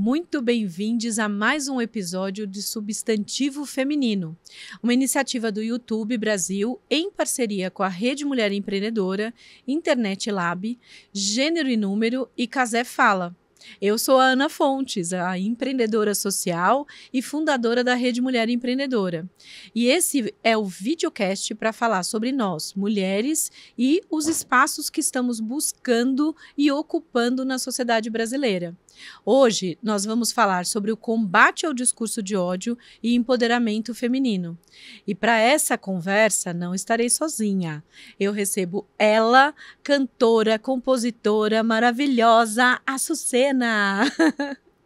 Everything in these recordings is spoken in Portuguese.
Muito bem-vindos a mais um episódio de Substantivo Feminino, uma iniciativa do YouTube Brasil em parceria com a Rede Mulher Empreendedora, Internet Lab, Gênero e Número e Casé Fala. Eu sou a Ana Fontes, a empreendedora social e fundadora da Rede Mulher Empreendedora. E esse é o videocast para falar sobre nós, mulheres, e os espaços que estamos buscando e ocupando na sociedade brasileira. Hoje, nós vamos falar sobre o combate ao discurso de ódio e empoderamento feminino. E para essa conversa, não estarei sozinha. Eu recebo ela, cantora, compositora maravilhosa, Açucena.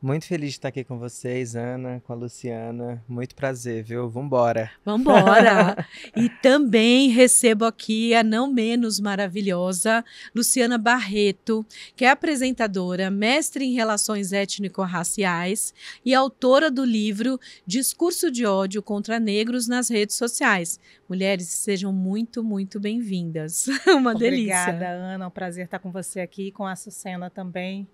Muito feliz de estar aqui com vocês, Ana, com a Luciana. Muito prazer, viu? Vambora! Vambora! E também recebo aqui a não menos maravilhosa Luciana Barreto, que é apresentadora, mestre em Relações Étnico-Raciais e autora do livro Discurso de Ódio contra Negros nas Redes Sociais. Mulheres, sejam muito, muito bem-vindas. Uma delícia. Obrigada, Ana. É um prazer estar com você aqui, com a Açucena também.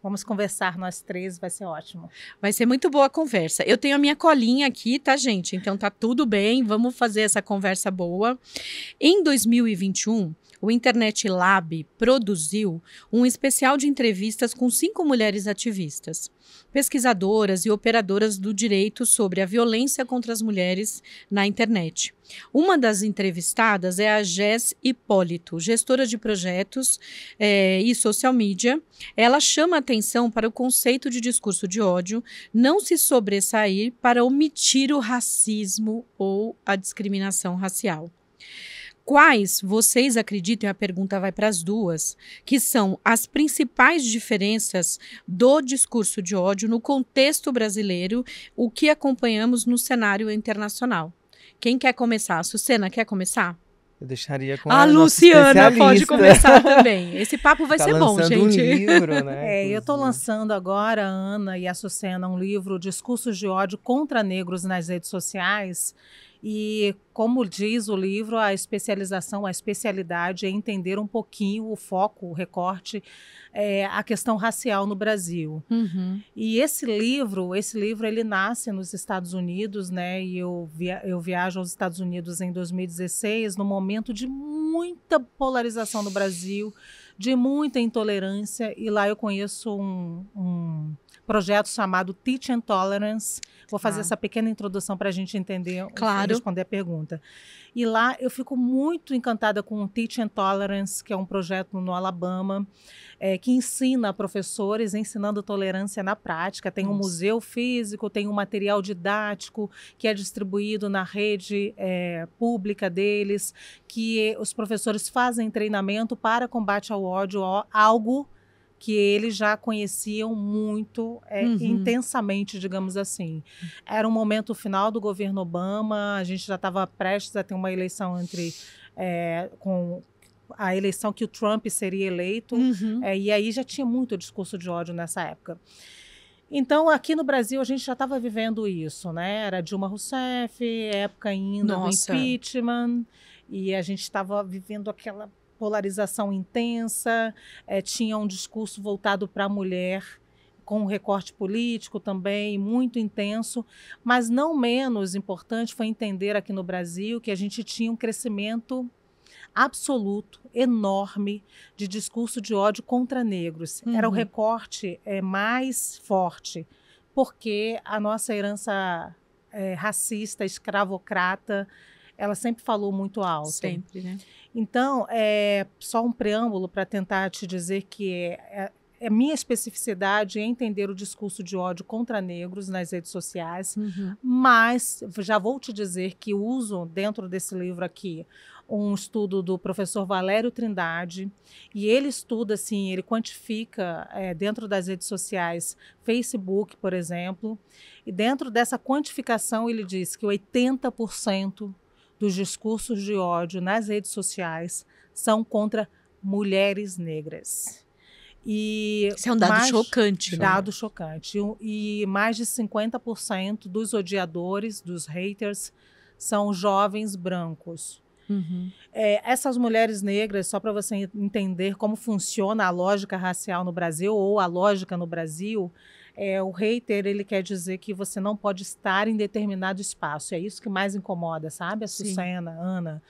Vamos conversar nós três, vai ser ótimo. Vai ser muito boa a conversa. Eu tenho a minha colinha aqui, tá, gente? Então tá tudo bem, vamos fazer essa conversa boa. Em 2021, o Internet Lab produziu um especial de entrevistas com 5 mulheres ativistas, pesquisadoras e operadoras do direito sobre a violência contra as mulheres na internet. Uma das entrevistadas é a Jess Hipólito, gestora de projetos e social media. Ela chama atenção para o conceito de discurso de ódio não se sobressair para omitir o racismo ou a discriminação racial. Quais vocês acreditam, e a pergunta vai para as duas, que são as principais diferenças do discurso de ódio no contexto brasileiro, o que acompanhamos no cenário internacional? Quem quer começar? A Açucena quer começar? Eu deixaria com a Luciana pode começar também. Esse papo vai ser bom, gente. Um livro, né? Eu estou lançando agora, Ana e a Açucena, um livro, Discursos de Ódio contra Negros nas Redes Sociais. E, como diz o livro, a especialização, a especialidade é entender um pouquinho o foco, o recorte, a questão racial no Brasil. Uhum. E esse livro ele nasce nos Estados Unidos, né? E eu viajo aos Estados Unidos em 2016, no momento de muita polarização no Brasil, de muita intolerância, e lá eu conheço um projeto chamado Teach and Tolerance. Vou fazer essa pequena introdução para a gente entender, responder a pergunta. E lá eu fico muito encantada com o Teach and Tolerance, que é um projeto no Alabama, que ensina professores, ensinando tolerância na prática. Tem um museu físico, tem um material didático que é distribuído na rede pública deles, que os professores fazem treinamento para combate ao ódio, algo que eles já conheciam muito intensamente, digamos assim. Era um momento final do governo Obama, a gente já estava prestes a ter uma eleição com a eleição que o Trump seria eleito, e aí já tinha muito discurso de ódio nessa época. Então, aqui no Brasil, a gente já estava vivendo isso, né? Era Dilma Rousseff, época ainda do impeachment, e a gente estava vivendo aquela polarização intensa, tinha um discurso voltado para a mulher, com um recorte político também, muito intenso, mas não menos importante foi entender aqui no Brasil que a gente tinha um crescimento absoluto, enorme, de discurso de ódio contra negros. Era o recorte mais forte, porque a nossa herança racista, escravocrata, ela sempre falou muito alto. Sempre, né? Então, só um preâmbulo para tentar te dizer que minha especificidade é entender o discurso de ódio contra negros nas redes sociais, mas já vou te dizer que uso dentro desse livro aqui um estudo do professor Valério Trindade, e ele estuda, assim, ele quantifica dentro das redes sociais, Facebook, por exemplo, e dentro dessa quantificação ele diz que 80% dos discursos de ódio nas redes sociais são contra mulheres negras. Isso é um dado chocante. Dado chocante. E mais de 50% dos odiadores, dos haters, são jovens brancos. Essas mulheres negras, só para você entender como funciona a lógica racial no Brasil, ou a lógica no Brasil, O hater, ele quer dizer que você não pode estar em determinado espaço. É isso que mais incomoda, sabe? A Sucena, Ana.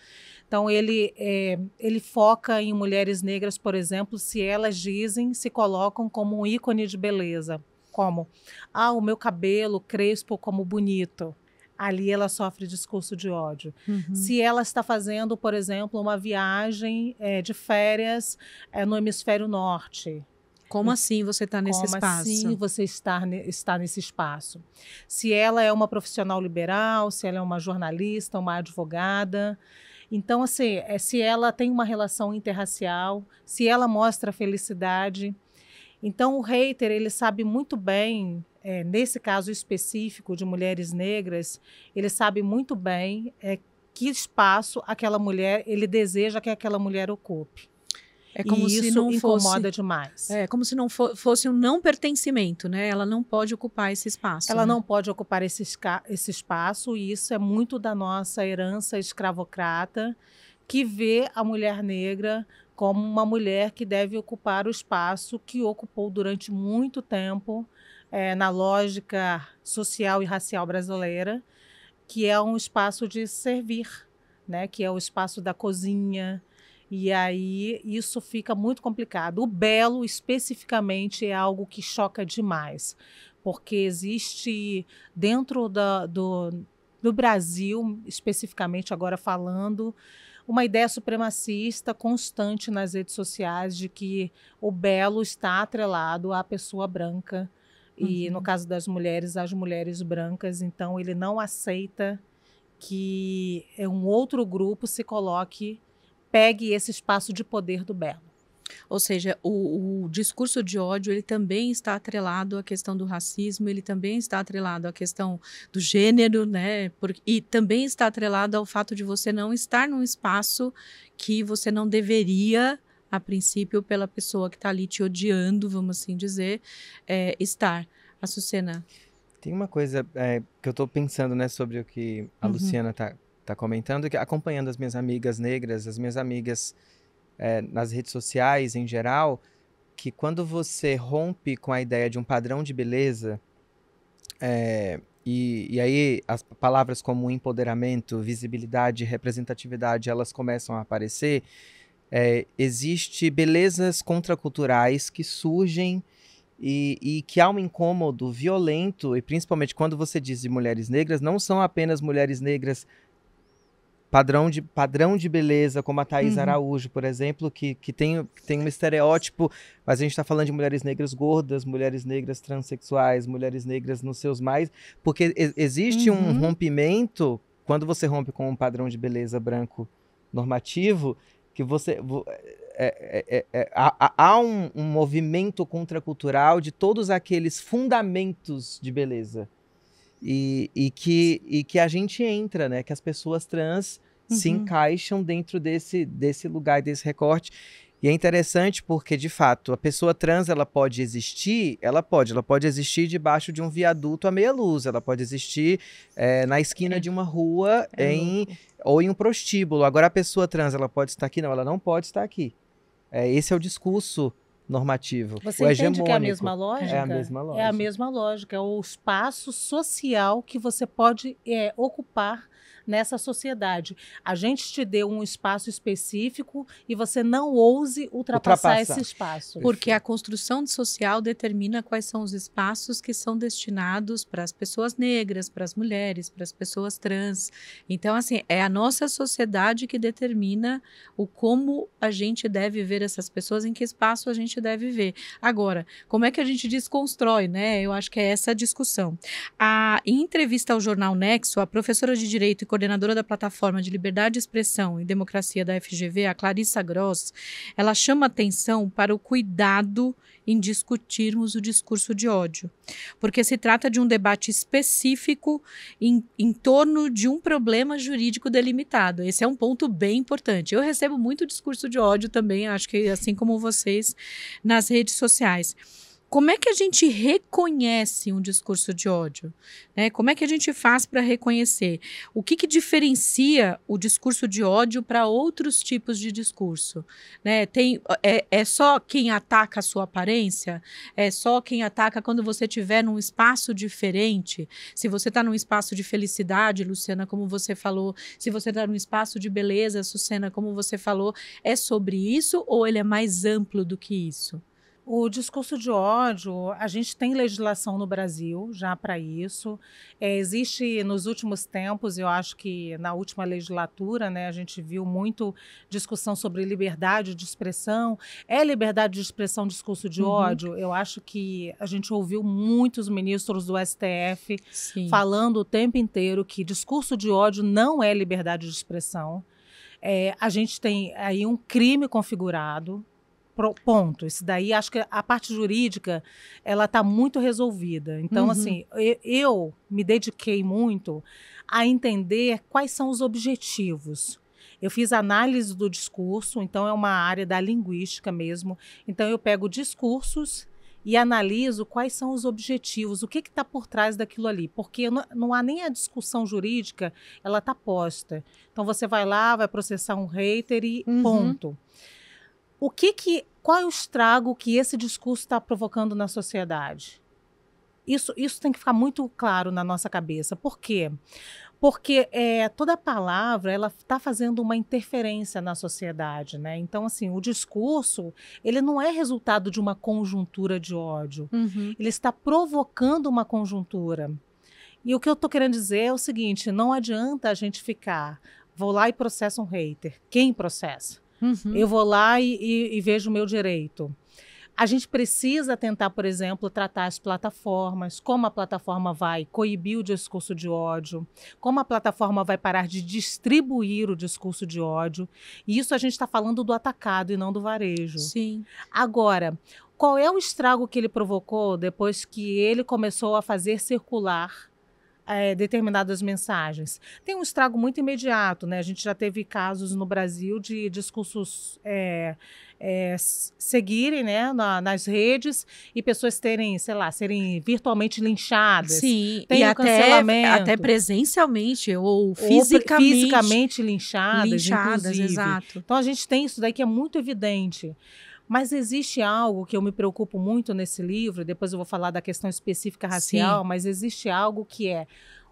Então, ele foca em mulheres negras, por exemplo, se elas se colocam como um ícone de beleza. Como? O meu cabelo crespo como bonito. Ali ela sofre discurso de ódio. Se ela está fazendo, por exemplo, uma viagem de férias no hemisfério norte. Como assim você está nesse espaço? Como assim você está nesse espaço? Se ela é uma profissional liberal, se ela é uma jornalista, uma advogada. Então, assim, se ela tem uma relação interracial, se ela mostra felicidade. Então, o hater, ele sabe muito bem, nesse caso específico de mulheres negras, ele sabe muito bem que espaço aquela mulher, ele deseja que aquela mulher ocupe. É como e se isso não incomoda fosse, demais. É como se não fosse um não pertencimento, né? Ela não pode ocupar esse espaço. Ela né? não pode ocupar esse espaço, e isso é muito da nossa herança escravocrata, que vê a mulher negra como uma mulher que deve ocupar o espaço que ocupou durante muito tempo na lógica social e racial brasileira, que é um espaço de servir, né? Que é o espaço da cozinha. E aí isso fica muito complicado. O belo, especificamente, é algo que choca demais, porque existe dentro do Brasil, especificamente agora falando, uma ideia supremacista constante nas redes sociais de que o belo está atrelado à pessoa branca. E no caso das mulheres, às mulheres brancas. Então ele não aceita que um outro grupo pegue esse espaço de poder do belo. Ou seja, o discurso de ódio, ele também está atrelado à questão do racismo, ele também está atrelado à questão do gênero, né? E também está atrelado ao fato de você não estar num espaço que você não deveria, a princípio, pela pessoa que está ali te odiando, vamos assim dizer, estar. Açucena. Tem uma coisa que eu estou pensando, né, sobre o que a Luciana tá comentando, que acompanhando as minhas amigas negras, as minhas amigas nas redes sociais em geral, que quando você rompe com a ideia de um padrão de beleza, e aí as palavras como empoderamento, visibilidade, representatividade, elas começam a aparecer, existe belezas contraculturais que surgem e que há um incômodo violento, e principalmente quando você diz de mulheres negras, não são apenas mulheres negras padrão de beleza, como a Thaís Araújo, por exemplo, que tem um estereótipo, mas a gente está falando de mulheres negras gordas, mulheres negras transexuais, mulheres negras nos seus mais, porque existe um rompimento, quando você rompe com um padrão de beleza branco normativo, que você... há um movimento contracultural de todos aqueles fundamentos de beleza. E que a gente entra, né? Que as pessoas trans se encaixam dentro desse lugar, desse recorte. E é interessante porque, de fato, a pessoa trans, ela pode existir existir debaixo de um viaduto à meia luz, ela pode existir na esquina de uma rua ou em um prostíbulo. Agora, a pessoa trans, ela pode estar aqui? Não, ela não pode estar aqui. Esse é o discurso normativo. Você entende que é a mesma lógica? É a mesma lógica. É a mesma lógica. É o espaço social que você pode ocupar nessa sociedade. A gente te deu um espaço específico e você não ouse ultrapassar esse espaço. Porque a construção social determina quais são os espaços que são destinados para as pessoas negras, para as mulheres, para as pessoas trans. Então, assim, é a nossa sociedade que determina como a gente deve ver essas pessoas, em que espaço a gente deve ver. Agora, como é que a gente desconstrói, né? Eu acho que é essa a discussão. Em entrevista ao jornal Nexo, a professora de Direito e coordenadora da Plataforma de Liberdade de Expressão e Democracia da FGV, a Clarissa Gross, ela chama atenção para o cuidado em discutirmos o discurso de ódio, porque se trata de um debate específico em torno de um problema jurídico delimitado. Esse é um ponto bem importante. Eu recebo muito discurso de ódio também, acho que assim como vocês, nas redes sociais. como é que a gente reconhece um discurso de ódio? Né? Como é que a gente faz para reconhecer? O que diferencia o discurso de ódio para outros tipos de discurso? Né? É só quem ataca a sua aparência? É só quem ataca quando você estiver num espaço diferente? Se você está num espaço de felicidade, Luciana, como você falou, se você está num espaço de beleza, Sucena, como você falou, é sobre isso ou ele é mais amplo do que isso? O discurso de ódio, a gente tem legislação no Brasil já para isso. Existe nos últimos tempos, eu acho que na última legislatura, né, a gente viu muito discussão sobre liberdade de expressão. É liberdade de expressão discurso de ódio? Eu acho que a gente ouviu muitos ministros do STF falando o tempo inteiro que discurso de ódio não é liberdade de expressão. A gente tem aí um crime configurado. Ponto. Isso daí, acho que a parte jurídica, ela está muito resolvida. Então, assim, eu me dediquei muito a entender quais são os objetivos. Eu fiz análise do discurso, então é uma área da linguística mesmo. Então, eu pego discursos e analiso quais são os objetivos, o que está por trás daquilo ali. Porque não há nem a discussão jurídica, ela está posta. Então, você vai lá, vai processar um hater e ponto. Qual é o estrago que esse discurso está provocando na sociedade? Isso tem que ficar muito claro na nossa cabeça. Por quê? Porque toda palavra ela está fazendo uma interferência na sociedade, né? Então, assim, o discurso ele não é resultado de uma conjuntura de ódio. Ele está provocando uma conjuntura. E o que eu estou querendo dizer é o seguinte: não adianta a gente vou lá e processo um hater. Quem processa? Eu vou lá e vejo o meu direito. A gente precisa tentar, por exemplo, tratar as plataformas, como a plataforma vai coibir o discurso de ódio, como a plataforma vai parar de distribuir o discurso de ódio. E isso a gente está falando do atacado e não do varejo. Sim. Agora, qual é o estrago que ele provocou depois que ele começou a fazer circular determinadas mensagens? Tem um estrago muito imediato, né? A gente já teve casos no Brasil de discursos seguirem, né, nas redes e pessoas serem virtualmente linchadas. Sim, tem o cancelamento. Até presencialmente ou fisicamente linchadas, inclusive. Exato. Então a gente tem isso daí que é muito evidente. Mas existe algo que eu me preocupo muito nesse livro, depois eu vou falar da questão específica racial, mas existe algo que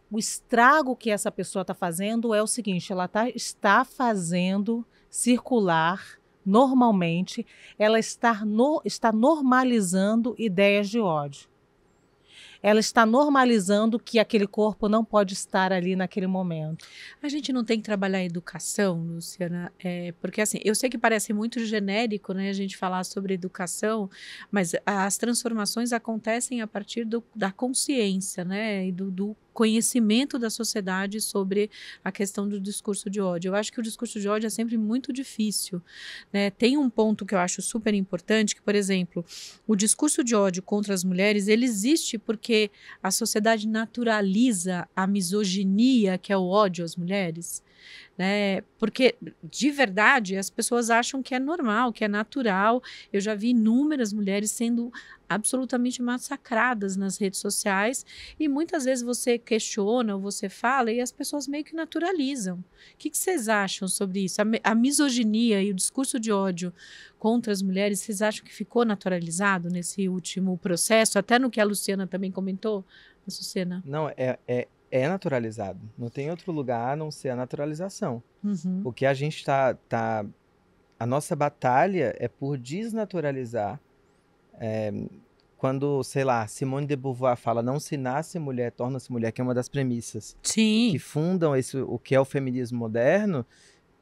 o estrago que essa pessoa está fazendo é o seguinte: ela está fazendo circular normalmente, ela está normalizando ideias de ódio. Ela está normalizando que aquele corpo não pode estar ali naquele momento. A gente não tem que trabalhar a educação, Luciana, porque assim, eu sei que parece muito genérico, né, a gente falar sobre educação, mas as transformações acontecem a partir da consciência, né, e do conhecimento da sociedade sobre a questão do discurso de ódio. Eu acho que o discurso de ódio é sempre muito difícil, né? Tem um ponto que eu acho super importante, que, por exemplo, o discurso de ódio contra as mulheres, ele existe porque a sociedade naturaliza a misoginia, que é o ódio às mulheres, né? Porque, de verdade, as pessoas acham que é normal, que é natural. Eu já vi inúmeras mulheres sendo absolutamente massacradas nas redes sociais e muitas vezes você questiona ou você fala e as pessoas meio que naturalizam. O que vocês acham sobre isso? A misoginia e o discurso de ódio contra as mulheres, vocês acham que ficou naturalizado nesse último processo? Até no que a Luciana também comentou, a Sucena? Não, é naturalizado. Não tem outro lugar a não ser a naturalização. O que a gente a nossa batalha é por desnaturalizar. Quando, sei lá, Simone de Beauvoir fala não se nasce mulher, torna-se mulher, que é uma das premissas que fundam o que é o feminismo moderno,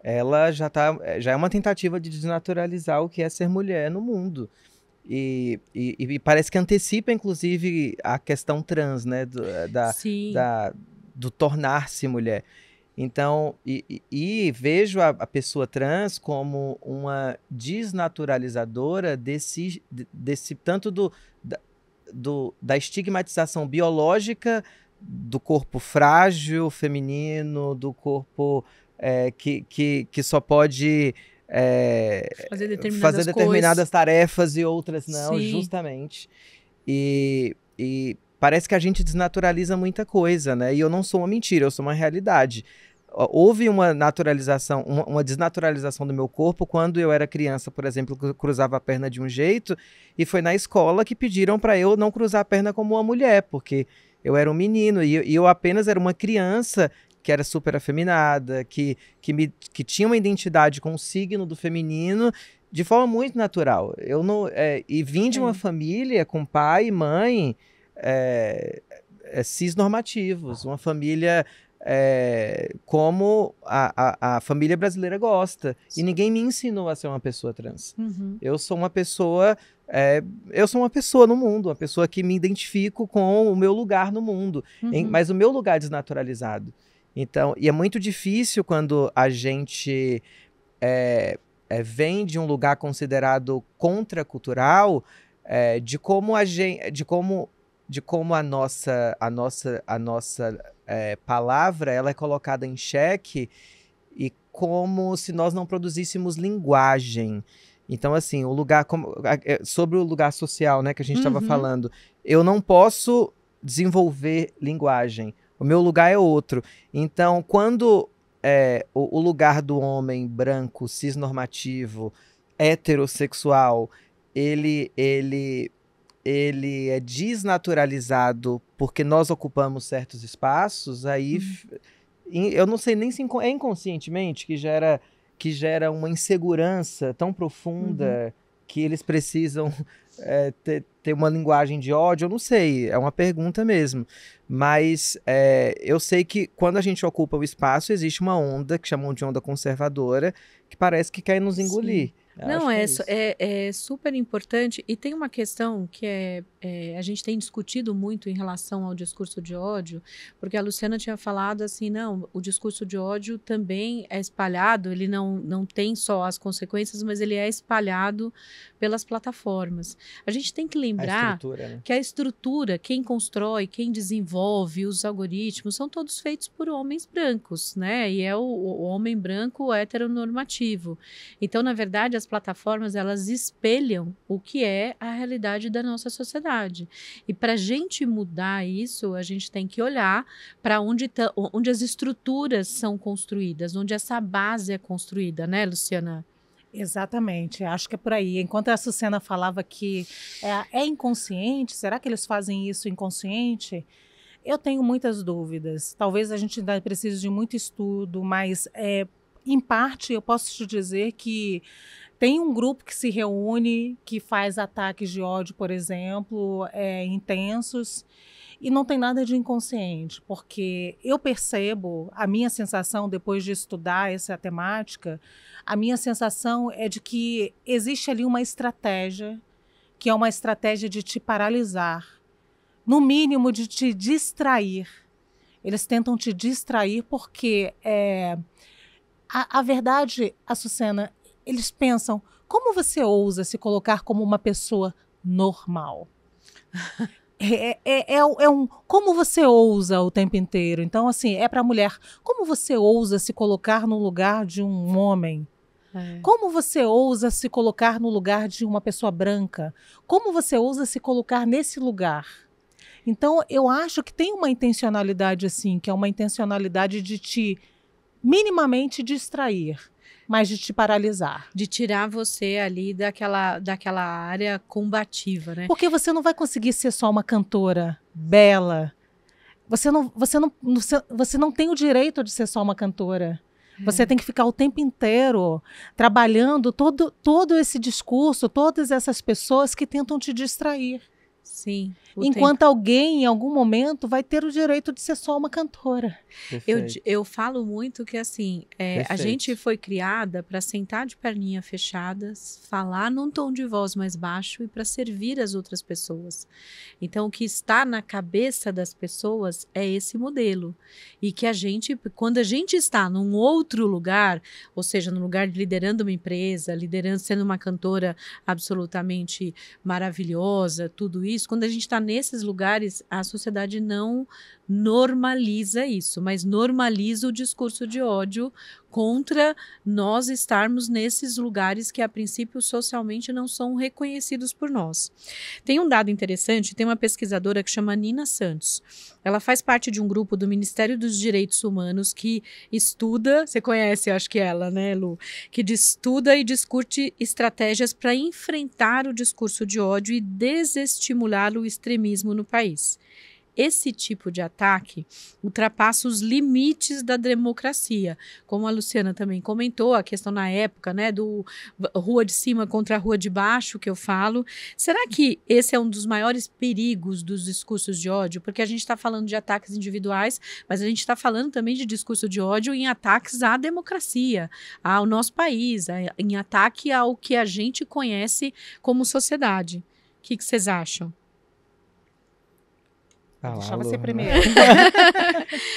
ela já é uma tentativa de desnaturalizar o que é ser mulher no mundo. E parece que antecipa, inclusive, a questão trans, né? Do tornar-se mulher. Então, vejo a pessoa trans como uma desnaturalizadora tanto da estigmatização biológica do corpo frágil, feminino, do corpo que só pode fazer determinadas tarefas e outras não, justamente. E parece que a gente desnaturaliza muita coisa, né? E eu não sou uma mentira, eu sou uma realidade. Houve uma naturalização, uma desnaturalização do meu corpo quando eu era criança, por exemplo, que eu cruzava a perna de um jeito, e foi na escola que pediram para eu não cruzar a perna como uma mulher, porque eu era um menino e eu apenas era uma criança que era super afeminada, que tinha uma identidade com o signo do feminino de forma muito natural. Eu não, e vim de uma família com pai e mãe cisnormativos, uma família como a família brasileira gosta. E ninguém me ensinou a ser uma pessoa trans. Uhum. Eu sou uma pessoa no mundo, uma pessoa que me identifico com o meu lugar no mundo, mas o meu lugar desnaturalizado. Então, e é muito difícil quando a gente vem de um lugar considerado contracultural, de como a nossa palavra ela é colocada em xeque e como se nós não produzíssemos linguagem. Então, assim, sobre o lugar social, né, que a gente estava falando, eu não posso desenvolver linguagem. O meu lugar é outro. Então, quando o lugar do homem branco, cisnormativo, heterossexual, ele é desnaturalizado porque nós ocupamos certos espaços, aí eu não sei nem se é inconscientemente que gera uma insegurança tão profunda que eles precisam ter uma linguagem de ódio. Eu não sei, é uma pergunta mesmo. Mas eu sei que quando a gente ocupa o espaço, existe uma onda que chamam de onda conservadora, que parece que quer nos engolir. Não, é super importante. E tem uma questão que a gente tem discutido muito em relação ao discurso de ódio, porque a Luciana tinha falado assim, não, o discurso de ódio também é espalhado, ele não tem só as consequências, mas ele é espalhado pelas plataformas. A gente tem que lembrar que a estrutura, quem constrói, quem desenvolve, os algoritmos, são todos feitos por homens brancos, né? E é o homem branco heteronormativo. Então, na verdade, as plataformas, elas espelham o que é a realidade da nossa sociedade. E para a gente mudar isso, a gente tem que olhar para onde as estruturas são construídas, onde essa base é construída, né, Luciana? Exatamente, acho que é por aí. Enquanto a Sucena falava que é inconsciente, será que eles fazem isso inconsciente? Eu tenho muitas dúvidas. Talvez a gente ainda precise de muito estudo, mas em parte eu posso te dizer que tem um grupo que se reúne, que faz ataques de ódio, por exemplo, intensos, e não tem nada de inconsciente, porque eu percebo, a minha sensação depois de estudar essa temática, a minha sensação é de que existe ali uma estratégia, que é uma estratégia de te paralisar, no mínimo de te distrair. Eles tentam te distrair porque a verdade, Açucena, eles pensam, como você ousa se colocar como uma pessoa normal? Como você ousa o tempo inteiro? Então, assim, para a mulher, como você ousa se colocar no lugar de um homem? Como você ousa se colocar no lugar de uma pessoa branca? Como você ousa se colocar nesse lugar? Então, eu acho que tem uma intencionalidade assim, que é uma intencionalidade de te minimamente distrair, mas de te paralisar. De tirar você ali daquela área combativa, né? Porque você não vai conseguir ser só uma cantora bela. Você não tem o direito de ser só uma cantora. Você tem que ficar o tempo inteiro trabalhando todo esse discurso, todas essas pessoas que tentam te distrair. Sim. Enquanto alguém, em algum momento, vai ter o direito de ser só uma cantora. Eu falo muito que, assim, a gente foi criada para sentar de perninha fechadas, falar num tom de voz mais baixo e para servir as outras pessoas. Então, o que está na cabeça das pessoas é esse modelo. E que quando a gente está num outro lugar, ou seja, no lugar de liderando uma empresa, sendo uma cantora absolutamente maravilhosa, tudo isso, quando a gente está nesses lugares, a sociedade não normaliza isso, mas normaliza o discurso de ódio contra nós estarmos nesses lugares que, a princípio, socialmente não são reconhecidos por nós. Tem um dado interessante, tem uma pesquisadora que chama Nina Santos. Ela faz parte de um grupo do Ministério dos Direitos Humanos que estuda, você conhece, eu acho que ela, né, Lu? Que estuda e discute estratégias para enfrentar o discurso de ódio e desestimular o extremismo no país. Esse tipo de ataque ultrapassa os limites da democracia. Como a Luciana também comentou, a questão na época, né, do rua de cima contra a rua de baixo, que eu falo. Será que esse é um dos maiores perigos dos discursos de ódio? Porque a gente está falando de ataques individuais, mas a gente está falando também de discurso de ódio em ataques à democracia, ao nosso país, em ataque ao que a gente conhece como sociedade. O que vocês acham? Deixa você primeiro.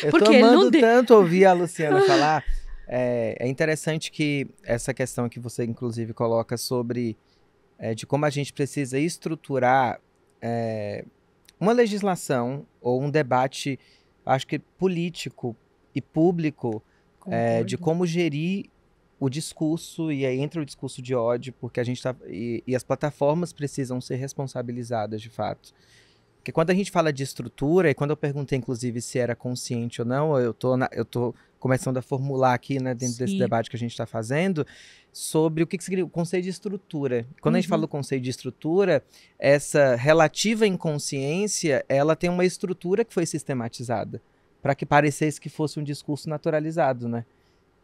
Eu tô amando tanto ouvir a Luciana falar. É interessante que essa questão que você, inclusive, coloca sobre de como a gente precisa estruturar uma legislação ou um debate, acho que político e público, de como gerir o discurso, e aí entra o discurso de ódio, porque a gente e as plataformas precisam ser responsabilizadas, de fato. Porque quando a gente fala de estrutura, e quando eu perguntei, inclusive, se era consciente ou não, eu tô começando a formular aqui, né, dentro desse debate que a gente está fazendo, sobre o que significa o conceito de estrutura. Quando a gente fala do conceito de estrutura, essa relativa inconsciência, ela tem uma estrutura que foi sistematizada, para que parecesse que fosse um discurso naturalizado, né?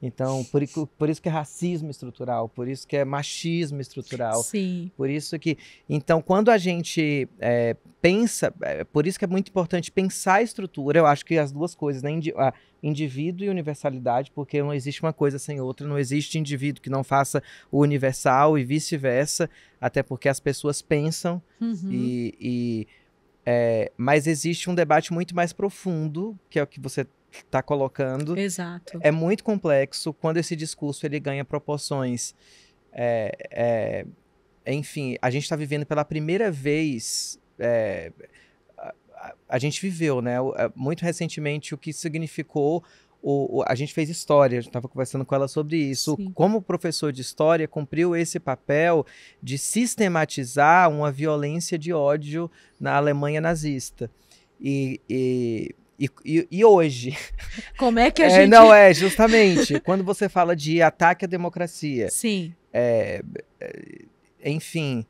Então, por isso que é racismo estrutural, por isso que é machismo estrutural. Sim. Por isso que... Então, quando a gente pensa... por isso que é muito importante pensar a estrutura. Eu acho que as duas coisas, né? Indivíduo e universalidade, porque não existe uma coisa sem outra. Não existe indivíduo que não faça o universal e vice-versa, até porque as pessoas pensam. Mas existe um debate muito mais profundo, que é o que você está colocando. Exato. É muito complexo quando esse discurso ele ganha proporções. Enfim, a gente está vivendo pela primeira vez. A gente viveu, né? Muito recentemente o que significou. A gente fez história, a gente estava conversando com ela sobre isso. Sim. Como professor de história cumpriu esse papel de sistematizar uma violência de ódio na Alemanha nazista. E hoje... Como é que a gente... Não, justamente, quando você fala de ataque à democracia. Sim. Enfim,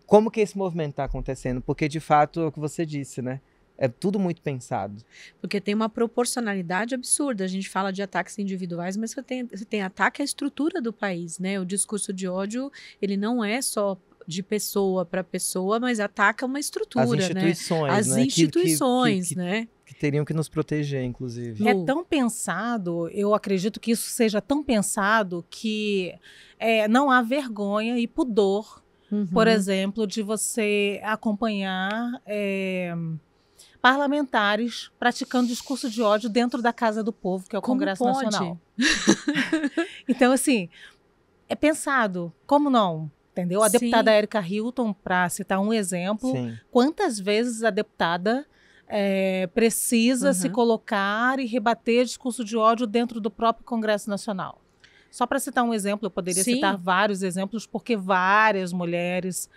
como que esse movimento está acontecendo? Porque, de fato, é o que você disse, né? É tudo muito pensado. Porque tem uma proporcionalidade absurda. A gente fala de ataques individuais, mas você tem ataque à estrutura do país, né? O discurso de ódio, ele não é só de pessoa para pessoa, mas ataca uma estrutura, as instituições, né? As né? instituições, né? Que teriam que nos proteger, inclusive. É tão pensado, eu acredito que isso seja tão pensado que não há vergonha e pudor, por exemplo, de você acompanhar parlamentares praticando discurso de ódio dentro da Casa do Povo, que é o Congresso Nacional. Então, assim, é pensado. Como não? Entendeu? A deputada Érica Hilton, para citar um exemplo, quantas vezes a deputada precisa se colocar e rebater discurso de ódio dentro do próprio Congresso Nacional? Só para citar um exemplo, eu poderia citar vários exemplos, porque várias mulheres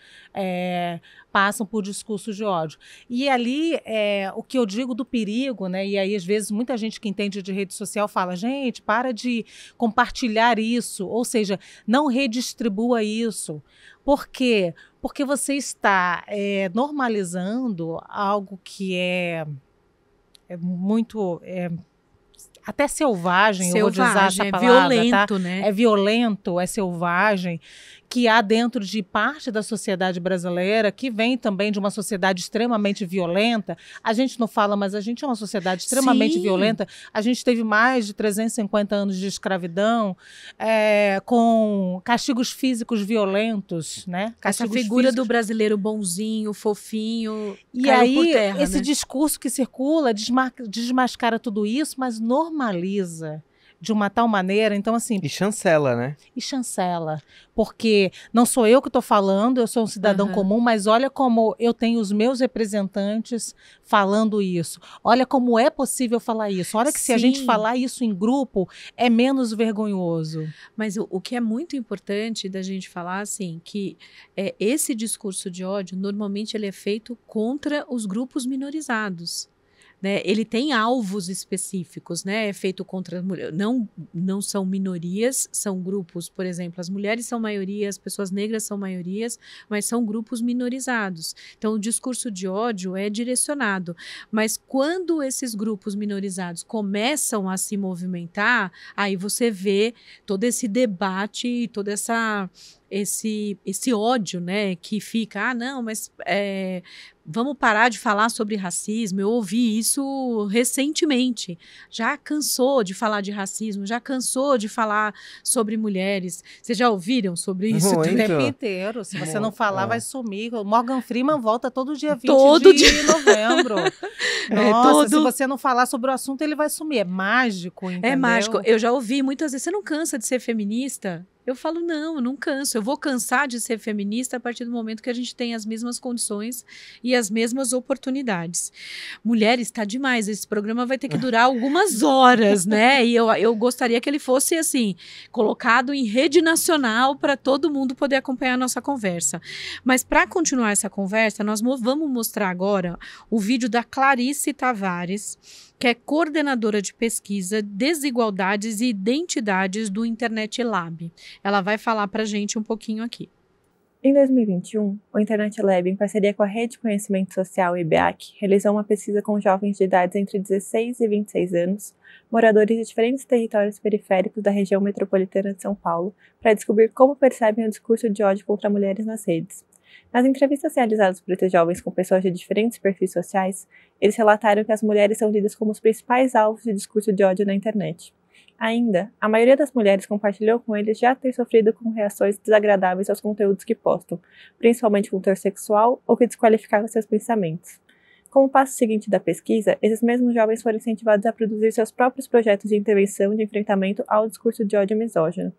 passam por discursos de ódio. E ali, o que eu digo do perigo, né? E aí, às vezes, muita gente que entende de rede social fala, gente, para de compartilhar isso, ou seja, não redistribua isso. Por quê? Porque você está normalizando algo que é muito... até selvagem, eu vou usar essa palavra, violento, tá? né? É violento, é selvagem, que há dentro de parte da sociedade brasileira, que vem também de uma sociedade extremamente violenta. A gente não fala, mas a gente é uma sociedade extremamente violenta. A gente teve mais de 350 anos de escravidão, com castigos físicos violentos, né? Essa figura do brasileiro bonzinho, fofinho, e aí por terra, esse discurso que circula desmascara tudo isso, mas normaliza de uma tal maneira, então assim... E chancela, né? E chancela, porque não sou eu que estou falando, eu sou um cidadão comum, mas olha como eu tenho os meus representantes falando isso. Olha como é possível falar isso. Olha que se a gente falar isso em grupo, é menos vergonhoso. Mas o que é muito importante da gente falar, assim, que esse discurso de ódio, normalmente ele é feito contra os grupos minorizados. Né, ele tem alvos específicos, né, é feito contra as mulheres, não são minorias, são grupos, por exemplo, as mulheres são maioria, as pessoas negras são maiorias, mas são grupos minorizados. Então, o discurso de ódio é direcionado, mas quando esses grupos minorizados começam a se movimentar, aí você vê todo esse debate e todo esse ódio, né, que fica, não, mas vamos parar de falar sobre racismo. Eu ouvi isso recentemente. Já cansou de falar de racismo, já cansou de falar sobre mulheres. Vocês já ouviram sobre isso? O tempo inteiro. Se você não falar, vai sumir. O Morgan Freeman volta todo dia 20 de novembro. Nossa, se você não falar sobre o assunto, ele vai sumir. É mágico, entendeu? É mágico. Eu já ouvi muitas vezes, você não cansa de ser feminista? Eu falo, não, eu não canso. Eu vou cansar de ser feminista a partir do momento que a gente tem as mesmas condições e as mesmas oportunidades. Mulheres, está demais. Esse programa vai ter que durar algumas horas, né? E eu gostaria que ele fosse, assim, colocado em rede nacional para todo mundo poder acompanhar a nossa conversa. Mas para continuar essa conversa, nós vamos mostrar agora o vídeo da Clarice Tavares, que é coordenadora de pesquisa, desigualdades e identidades do Internet Lab. Ela vai falar para a gente um pouquinho aqui. Em 2021, o Internet Lab, em parceria com a Rede de Conhecimento Social IBEAC, realizou uma pesquisa com jovens de idades entre 16 e 26 anos, moradores de diferentes territórios periféricos da região metropolitana de São Paulo, para descobrir como percebem o discurso de ódio contra mulheres nas redes. Nas entrevistas realizadas por esses jovens com pessoas de diferentes perfis sociais, eles relataram que as mulheres são lidas como os principais alvos de discurso de ódio na internet. Ainda, a maioria das mulheres compartilhou com eles já ter sofrido com reações desagradáveis aos conteúdos que postam, principalmente com teor sexual ou que desqualificavam seus pensamentos. Como passo seguinte da pesquisa, esses mesmos jovens foram incentivados a produzir seus próprios projetos de intervenção de enfrentamento ao discurso de ódio misógino.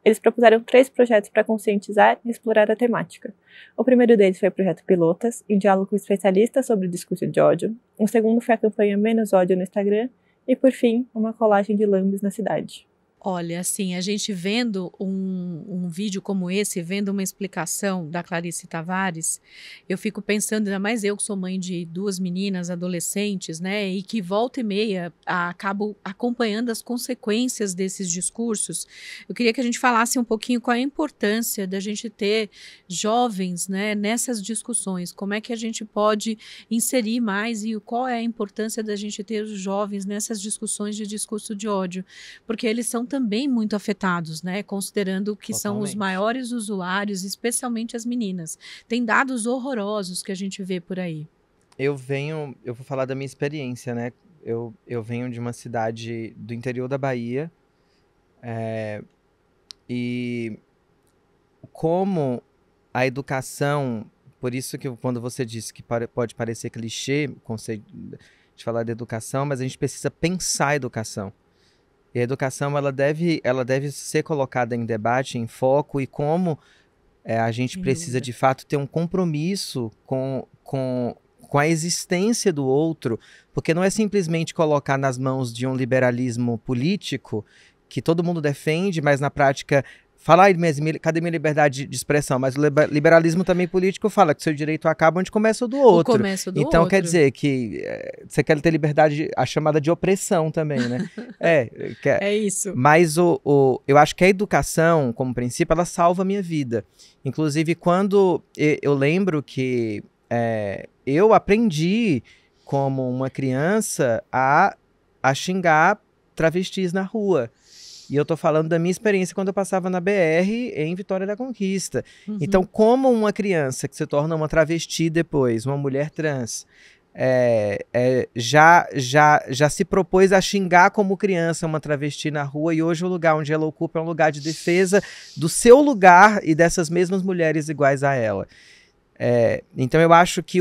Eles propuseram 3 projetos para conscientizar e explorar a temática. O primeiro deles foi o projeto Pilotas, em diálogo com especialistas sobre o discurso de ódio. O segundo foi a campanha Menos Ódio no Instagram. E, por fim, uma colagem de lambes na cidade. Olha, assim, a gente vendo um vídeo como esse, vendo uma explicação da Clarice Tavares, eu fico pensando, ainda mais eu que sou mãe de 2 meninas adolescentes, né, e que volta e meia acabo acompanhando as consequências desses discursos. Eu queria que a gente falasse um pouquinho qual é a importância da gente ter jovens, né, nessas discussões, como é que a gente pode inserir mais e qual é a importância da gente ter os jovens nessas discussões de discurso de ódio, porque eles são também muito afetados, né? Considerando que são os maiores usuários, especialmente as meninas. Tem dados horrorosos que a gente vê por aí. Eu vou falar da minha experiência, né? Eu venho de uma cidade do interior da Bahia, e como a educação, por isso que quando você disse que pode parecer clichê, o conceito de falar de educação, mas a gente precisa pensar a educação. E a educação ela deve ser colocada em debate, em foco, e como a gente precisa, de fato, ter um compromisso com a existência do outro, porque não é simplesmente colocar nas mãos de um liberalismo político que todo mundo defende, mas na prática fala, cadê minha liberdade de expressão? Mas o liberalismo também político fala que seu direito acaba onde começa o do outro. Então quer dizer que você quer ter liberdade, a chamada de opressão também, né? É isso. Mas eu acho que a educação, como princípio, ela salva a minha vida. Inclusive, quando eu lembro que eu aprendi, como uma criança, a xingar travestis na rua. E eu tô falando da minha experiência quando eu passava na BR em Vitória da Conquista. Uhum. Então, como uma criança que se torna uma travesti depois, uma mulher trans, já se propôs a xingar como criança uma travesti na rua, e hoje o lugar onde ela ocupa é um lugar de defesa do seu lugar e dessas mesmas mulheres iguais a ela. Então eu acho que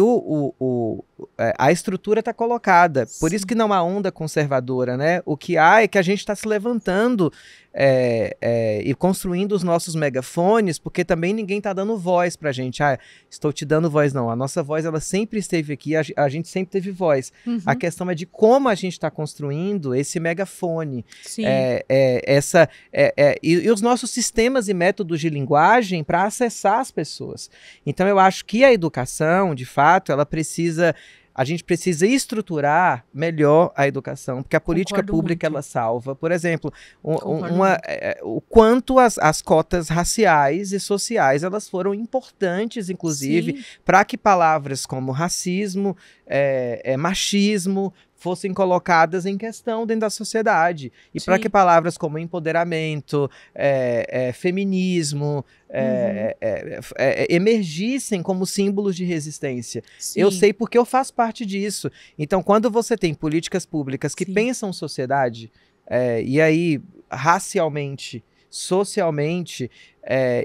a estrutura está colocada. Por isso que não há onda conservadora, né? O que há é que a gente está se levantando e construindo os nossos megafones, porque também ninguém está dando voz para a gente. Estou te dando voz, não. A nossa voz, ela sempre esteve aqui, a gente sempre teve voz. Uhum. A questão é de como a gente está construindo esse megafone. Sim. E os nossos sistemas e métodos de linguagem para acessar as pessoas. Então eu acho que a educação, de fato, a gente precisa estruturar melhor a educação, porque a política pública ela salva. Por exemplo, o quanto as cotas raciais e sociais elas foram importantes, inclusive, para que palavras como racismo, machismo fossem colocadas em questão dentro da sociedade. E para que palavras como empoderamento, feminismo, emergissem como símbolos de resistência. Sim. Eu sei porque eu faço parte disso. Então, quando você tem políticas públicas que pensam sociedade, e aí racialmente, socialmente,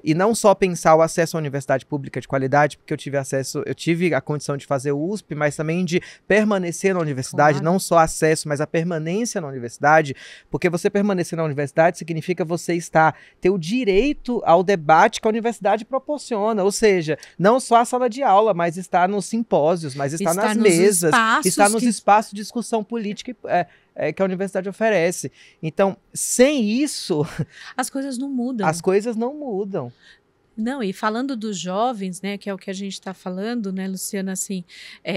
e não só pensar o acesso à universidade pública de qualidade, porque eu tive a condição de fazer o USP, mas também de permanecer na universidade, não só acesso, mas a permanência na universidade, porque você permanecer na universidade significa você ter o direito ao debate que a universidade proporciona, ou seja, não só a sala de aula, mas estar nos simpósios, mas estar nas mesas, estar nos espaços de discussão política que a universidade oferece. Então, sem isso... As coisas não mudam. As coisas não mudam. Não, e falando dos jovens, né, que é o que a gente está falando, né, Luciana, assim,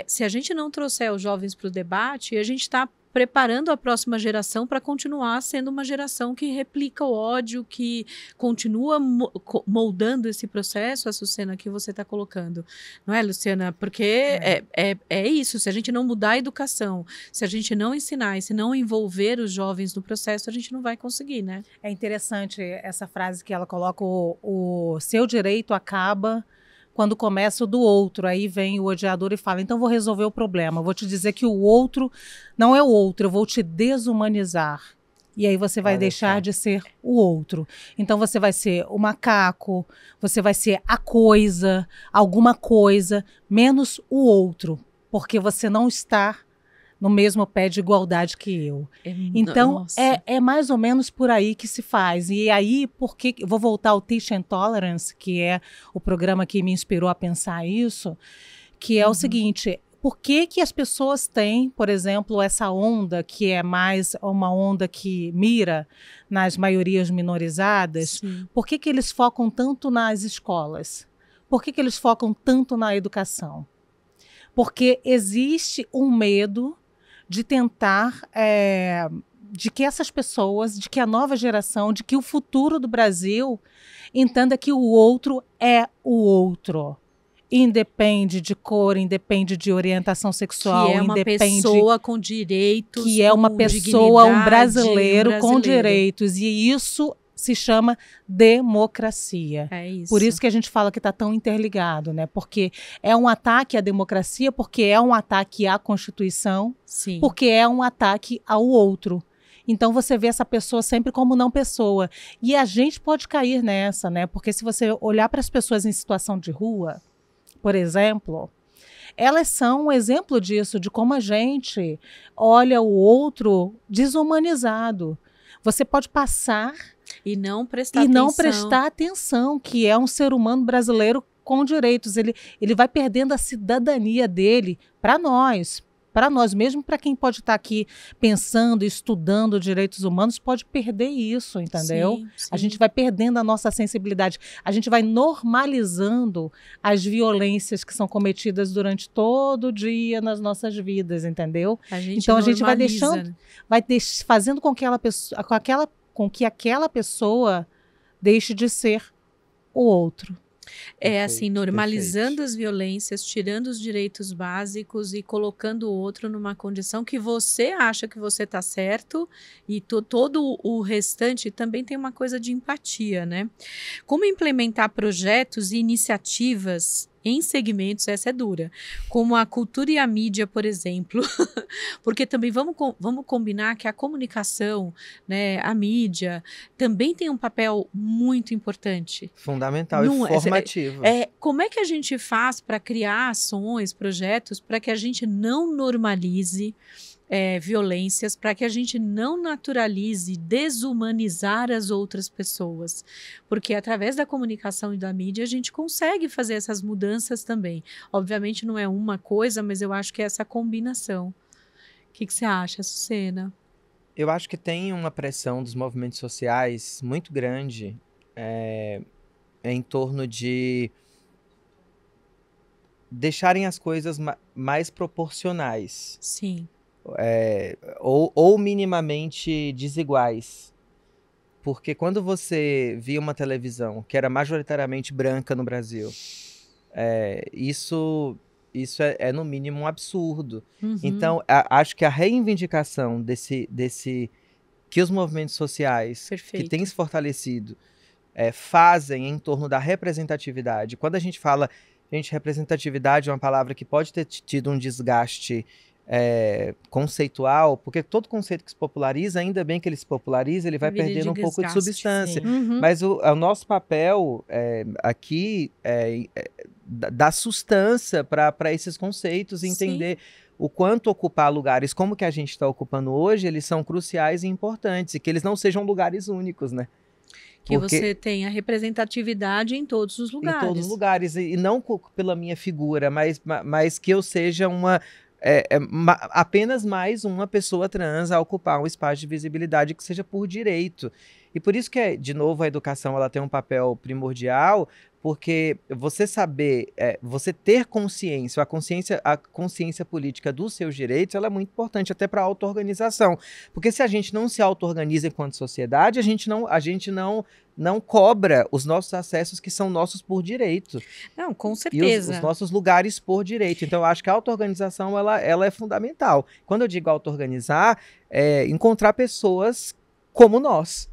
se a gente não trouxer os jovens para o debate, a gente está preparando a próxima geração para continuar sendo uma geração que replica o ódio, que continua moldando esse processo, a Sucena, que você está colocando. Não é, Luciana? Porque é isso, se a gente não mudar a educação, se a gente não ensinar e se não envolver os jovens no processo, a gente não vai conseguir, né? É interessante essa frase que ela coloca, o seu direito acaba quando começa o do outro. Aí vem o odiador e fala, então vou resolver o problema, vou te dizer que o outro não é o outro, eu vou te desumanizar. E aí você vai deixar de ser o outro. Então você vai ser o macaco, você vai ser a coisa, alguma coisa, menos o outro, porque você não está no mesmo pé de igualdade que eu. Então, é mais ou menos por aí que se faz. E aí, porque vou voltar ao Teach and Tolerance, que é o programa que me inspirou a pensar isso, que é o seguinte, por que as pessoas têm, por exemplo, essa onda, que é mais uma onda que mira nas maiorias minorizadas, por que eles focam tanto nas escolas? Por que eles focam tanto na educação? Porque existe um medo de tentar, de que essas pessoas, de que a nova geração, de que o futuro do Brasil entenda que o outro é o outro. Independe de cor, independe de orientação sexual, que é uma pessoa com direitos, que é uma pessoa, um brasileiro com direitos. E isso se chama democracia. É isso. Por isso que a gente fala que está tão interligado, né? Porque é um ataque à democracia, porque é um ataque à Constituição, porque é um ataque ao outro. Então você vê essa pessoa sempre como não pessoa. E a gente pode cair nessa, né? Porque se você olhar para as pessoas em situação de rua, por exemplo, elas são um exemplo disso, de como a gente olha o outro desumanizado. Você pode passar e não prestar atenção, que é um ser humano brasileiro com direitos. Ele vai perdendo a cidadania dele para nós, mesmo para quem pode estar aqui pensando, estudando direitos humanos, pode perder isso, entendeu? Sim. A gente vai perdendo a nossa sensibilidade, a gente vai normalizando as violências que são cometidas durante todo o dia nas nossas vidas, entendeu? Então a gente vai deixando, fazendo com que aquela pessoa deixe de ser o outro. Assim, normalizando as violências, tirando os direitos básicos e colocando o outro numa condição que você acha que você está certo e todo o restante também tem uma coisa de empatia, né? Como implementar projetos e iniciativas em segmentos, essa é dura, como a cultura e a mídia, por exemplo, porque também vamos combinar que a comunicação, né, a mídia, também tem um papel muito importante. Fundamental e formativo. Como é que a gente faz para criar ações, projetos, para que a gente não normalize violências, para que a gente não naturalize desumanizar as outras pessoas, porque através da comunicação e da mídia a gente consegue fazer essas mudanças também. Obviamente não é uma coisa, mas eu acho que é essa combinação. O que você acha, Sucena? Eu acho que tem uma pressão dos movimentos sociais muito grande em torno de deixarem as coisas mais proporcionais. Sim. Ou minimamente desiguais. Porque quando você via uma televisão que era majoritariamente branca no Brasil, isso é no mínimo um absurdo. Uhum. Então, acho que a reivindicação desse que os movimentos sociais que têm se fortalecido fazem em torno da representatividade. Quando a gente fala, representatividade é uma palavra que pode ter tido um desgaste conceitual, porque todo conceito que se populariza, ainda bem que ele se populariza, ele vai perdendo um pouco de substância. Uhum. Mas o nosso papel aqui dá sustância para esses conceitos, entender o quanto ocupar lugares como que a gente está ocupando hoje, eles são cruciais e importantes, e que eles não sejam lugares únicos, né? Que você tenha representatividade em todos os lugares. Em todos os lugares, e não pela minha figura, mas que eu seja apenas mais uma pessoa trans a ocupar um espaço de visibilidade que seja por direito. E por isso que, de novo, a educação ela tem um papel primordial, porque você saber, você ter consciência, a consciência política dos seus direitos, ela é muito importante até para a auto-organização. Porque se a gente não se auto-organiza enquanto sociedade, a gente não cobra os nossos acessos que são nossos por direito. Não, com certeza. E os nossos lugares por direito. Então, eu acho que a auto-organização ela é fundamental. Quando eu digo auto-organizar, encontrar pessoas como nós.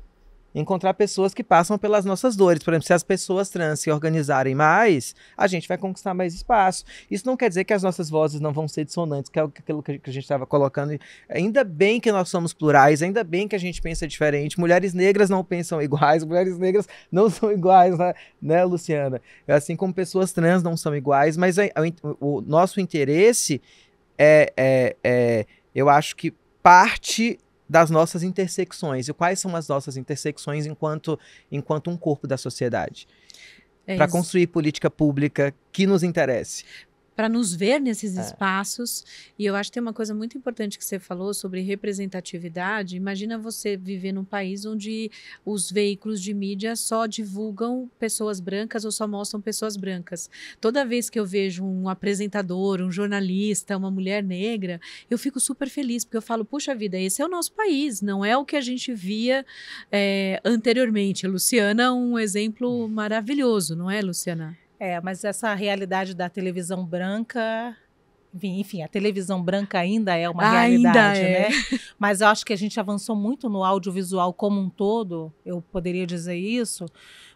Encontrar pessoas que passam pelas nossas dores. Por exemplo, se as pessoas trans se organizarem mais, a gente vai conquistar mais espaço. Isso não quer dizer que as nossas vozes não vão ser dissonantes, que é aquilo que a gente estava colocando. Ainda bem que nós somos plurais, ainda bem que a gente pensa diferente. Mulheres negras não pensam iguais, mulheres negras não são iguais, né, Luciana? Assim como pessoas trans não são iguais, mas o nosso interesse eu acho que parte das nossas intersecções. E quais são as nossas intersecções enquanto um corpo da sociedade? Para construir política pública que nos interesse. Para nos ver nesses espaços. E eu acho que tem uma coisa muito importante que você falou sobre representatividade. Imagina você viver num país onde os veículos de mídia só divulgam pessoas brancas ou só mostram pessoas brancas. Toda vez que eu vejo um apresentador, um jornalista, uma mulher negra, eu fico super feliz, porque eu falo, puxa vida, esse é o nosso país, não é o que a gente via anteriormente. Luciana, um exemplo maravilhoso, não é, Luciana? Mas essa realidade da televisão branca, enfim, a televisão branca ainda é uma realidade, né? Mas eu acho que a gente avançou muito no audiovisual como um todo, eu poderia dizer isso,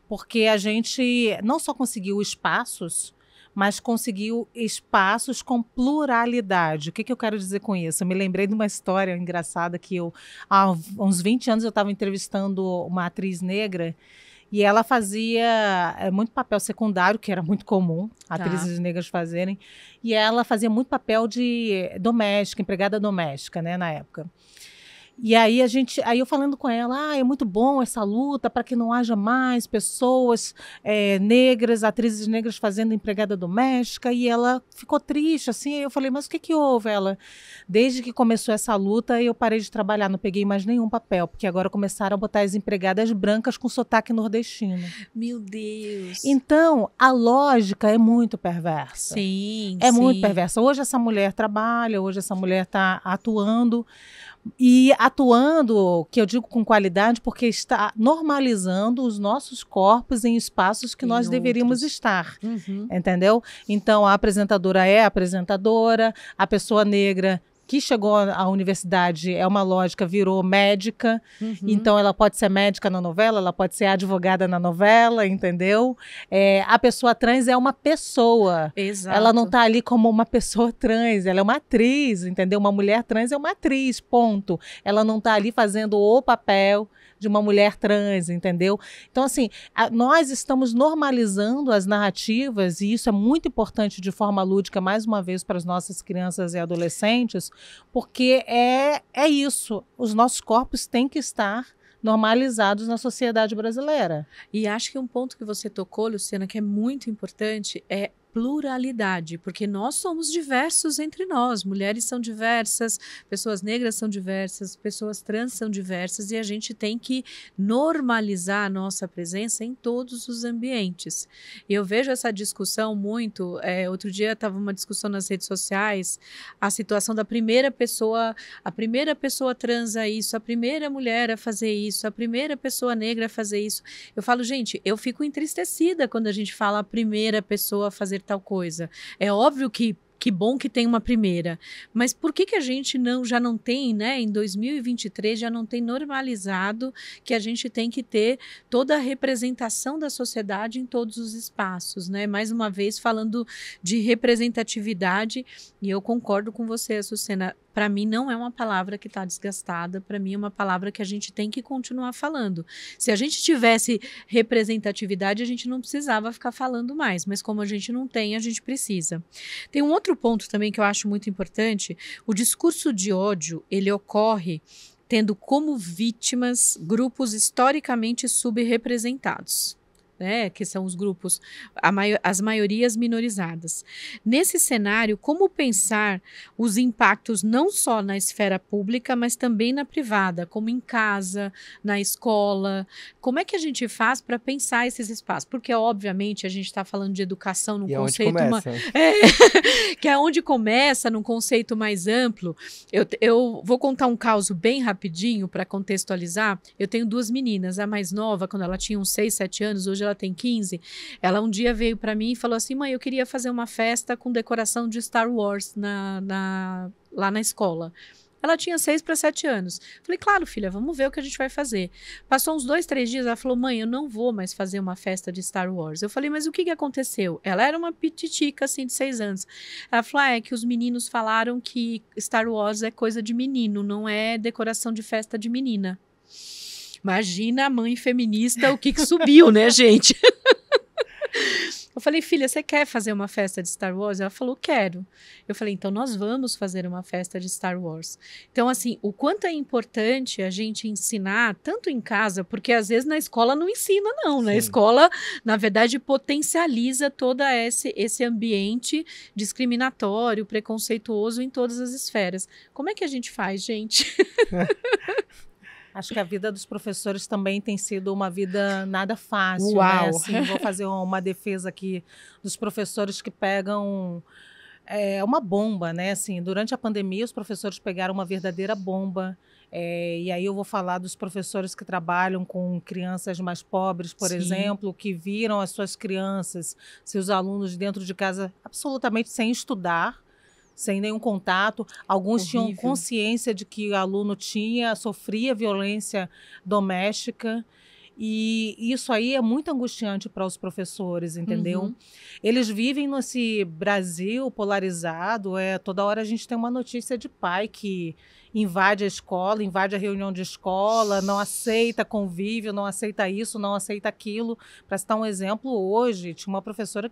porque a gente não só conseguiu espaços, mas conseguiu espaços com pluralidade. O que eu quero dizer com isso? Eu me lembrei de uma história engraçada que há uns 20 anos eu estava entrevistando uma atriz negra. E ela fazia muito papel secundário, que era muito comum atrizes negras fazerem. E ela fazia muito papel de doméstica, empregada doméstica, né, na época. E aí eu falando com ela, é muito bom essa luta para que não haja mais pessoas negras, atrizes negras fazendo empregada doméstica, e ela ficou triste, assim, aí eu falei, mas o que houve? Ela, desde que começou essa luta, eu parei de trabalhar, não peguei mais nenhum papel, porque agora começaram a botar as empregadas brancas com sotaque nordestino. Meu Deus! Então, a lógica é muito perversa. Sim, muito perversa. Hoje essa mulher trabalha, hoje essa mulher está atuando, e atuando, que eu digo com qualidade, porque está normalizando os nossos corpos em espaços que nós deveríamos estar, entendeu? Então, a apresentadora é a apresentadora, a pessoa negra que chegou à universidade é uma lógica, virou médica, então ela pode ser médica na novela, ela pode ser advogada na novela, entendeu? A pessoa trans é uma pessoa. Exato. Ela não está ali como uma pessoa trans, ela é uma atriz, entendeu? Uma mulher trans é uma atriz, ponto. Ela não está ali fazendo o papel de uma mulher trans, entendeu? Então, assim, nós estamos normalizando as narrativas, e isso é muito importante de forma lúdica, mais uma vez, para as nossas crianças e adolescentes, porque é isso, os nossos corpos têm que estar normalizados na sociedade brasileira. E acho que um ponto que você tocou, Luciana, que é muito importante, é pluralidade, porque nós somos diversos entre nós, mulheres são diversas, pessoas negras são diversas, pessoas trans são diversas, e a gente tem que normalizar a nossa presença em todos os ambientes. E eu vejo essa discussão muito, outro dia estava uma discussão nas redes sociais, a situação da primeira pessoa trans a isso, a primeira mulher a fazer isso, a primeira pessoa negra a fazer isso. Eu falo, gente, eu fico entristecida quando a gente fala a primeira pessoa a fazer tal coisa. É óbvio que bom que tem uma primeira, mas por que a gente já não tem, né, em 2023, já não tem normalizado que a gente tem que ter toda a representação da sociedade em todos os espaços, né? Mais uma vez falando de representatividade, e eu concordo com você, Açucena, para mim não é uma palavra que está desgastada, para mim é uma palavra que a gente tem que continuar falando. Se a gente tivesse representatividade, a gente não precisava ficar falando mais, mas como a gente não tem, a gente precisa. Tem um outro ponto também que eu acho muito importante, o discurso de ódio, ele ocorre tendo como vítimas grupos historicamente subrepresentados, né, que são os grupos, as maiorias minorizadas. Nesse cenário, como pensar os impactos não só na esfera pública, mas também na privada, como em casa, na escola? Como é que a gente faz para pensar esses espaços? Porque, obviamente, a gente está falando de educação num conceito... que é onde começa, num conceito mais amplo. Eu vou contar um caso bem rapidinho para contextualizar. Eu tenho 2 meninas, a mais nova, quando ela tinha uns 6, 7 anos, hoje ela tem 15, ela um dia veio para mim e falou assim, mãe, eu queria fazer uma festa com decoração de Star Wars lá na escola. Ela tinha 6 para 7 anos. Falei, claro, filha, vamos ver o que a gente vai fazer. Passou uns 2, 3 dias, ela falou, mãe, eu não vou mais fazer uma festa de Star Wars. Eu falei, mas o que aconteceu? Ela era uma pititica, assim, de 6 anos. Ela falou, é que os meninos falaram que Star Wars é coisa de menino, não é decoração de festa de menina. Imagina a mãe feminista, o que subiu, né, gente? Eu falei, filha, você quer fazer uma festa de Star Wars? Ela falou, quero. Eu falei, então nós vamos fazer uma festa de Star Wars. Então, assim, o quanto é importante a gente ensinar, tanto em casa, porque às vezes na escola não ensina, não. Sim. Na escola, na verdade, potencializa todo esse ambiente discriminatório, preconceituoso em todas as esferas. Como é que a gente faz, gente? Acho que a vida dos professores também tem sido uma vida nada fácil. Uau. Né? Assim, vou fazer uma defesa aqui dos professores que pegam uma bomba, né? Assim, durante a pandemia, os professores pegaram uma verdadeira bomba. E aí eu vou falar dos professores que trabalham com crianças mais pobres, por exemplo, que viram as suas crianças, seus alunos dentro de casa absolutamente sem estudar, sem nenhum contato. Alguns tinham consciência de que o aluno sofria violência doméstica. E isso aí é muito angustiante para os professores, entendeu? Eles vivem nesse Brasil polarizado. Toda hora a gente tem uma notícia de pai que invade a escola, invade a reunião de escola, não aceita convívio, não aceita isso, não aceita aquilo. Para citar um exemplo, hoje tinha uma professora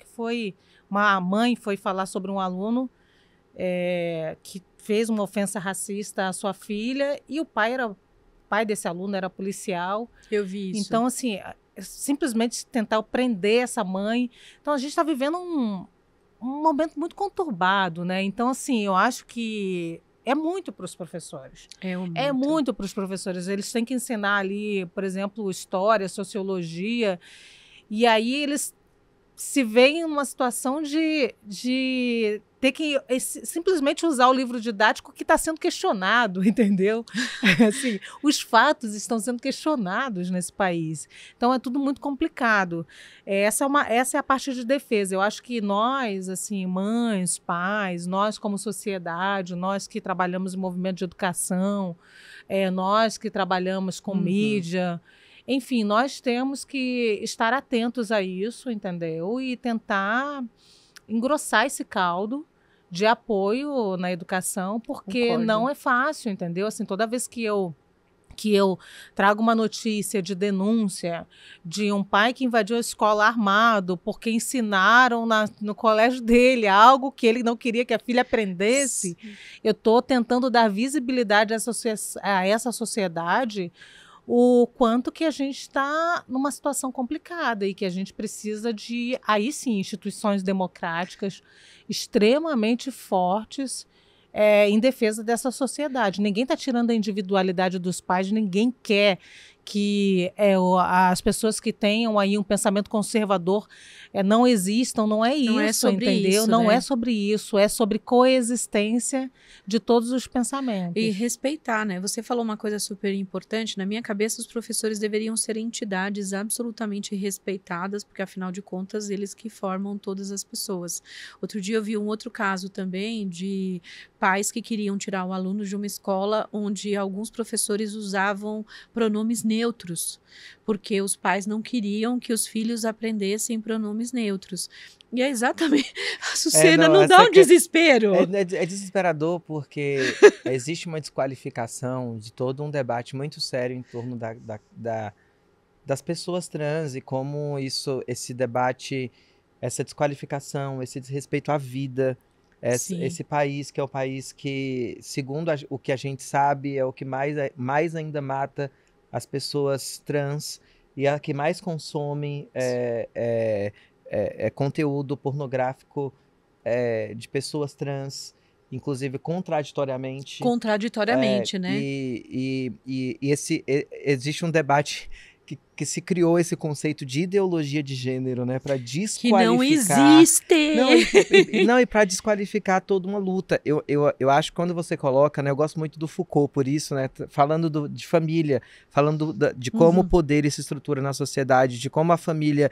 uma mãe foi falar sobre um aluno que fez uma ofensa racista à sua filha, e o pai desse aluno era policial. Eu vi isso. Então, assim, simplesmente tentar prender essa mãe. Então, a gente está vivendo um momento muito conturbado, né? Então, assim, eu acho que é muito para os professores. É muito para os professores. Eles têm que ensinar ali, por exemplo, história, sociologia, e aí eles se veem em uma situação de ter que simplesmente usar o livro didático que está sendo questionado, entendeu? Assim, os fatos estão sendo questionados nesse país. Então, é tudo muito complicado. Essa é a parte de defesa. Eu acho que nós, assim, mães, pais, nós como sociedade, nós que trabalhamos em movimento de educação, nós que trabalhamos com mídia, enfim, nós temos que estar atentos a isso, entendeu? E tentar engrossar esse caldo de apoio na educação, porque Concordo. não é fácil, entendeu? Assim, toda vez que eu trago uma notícia de denúncia de um pai que invadiu a escola armado porque ensinaram no colégio dele algo que ele não queria que a filha aprendesse, eu estou tentando dar visibilidade a essa sociedade, o quanto que a gente está numa situação complicada e que a gente precisa de, aí sim, instituições democráticas extremamente fortes em defesa dessa sociedade. Ninguém está tirando a individualidade dos pais, ninguém quer que as pessoas que tenham aí um pensamento conservador não existam, não é isso, não é sobre entendeu? isso, não né? é sobre isso, é sobre coexistência de todos os pensamentos. E respeitar, né? Você falou uma coisa super importante. Na minha cabeça, os professores deveriam ser entidades absolutamente respeitadas, porque afinal de contas, eles que formam todas as pessoas. Outro dia eu vi um outro caso também de pais que queriam tirar o aluno de uma escola onde alguns professores usavam pronomes neutros, porque os pais não queriam que os filhos aprendessem pronomes neutros. E é exatamente... A Sucena não dá um desespero? É desesperador porque existe uma desqualificação de todo um debate muito sério em torno das pessoas trans e como esse debate, essa desqualificação, esse desrespeito à vida, esse país que é o país que, segundo o que a gente sabe, é o que mais ainda mata as pessoas trans e a que mais consome conteúdo pornográfico de pessoas trans, inclusive contraditoriamente. Contraditoriamente, né? E existe um debate que se criou esse conceito de ideologia de gênero, né, para desqualificar. Que não existe! Não, e para desqualificar toda uma luta. Eu acho que quando você coloca, né, eu gosto muito do Foucault por isso, né, falando de família, falando de como o poder se estrutura na sociedade, de como a família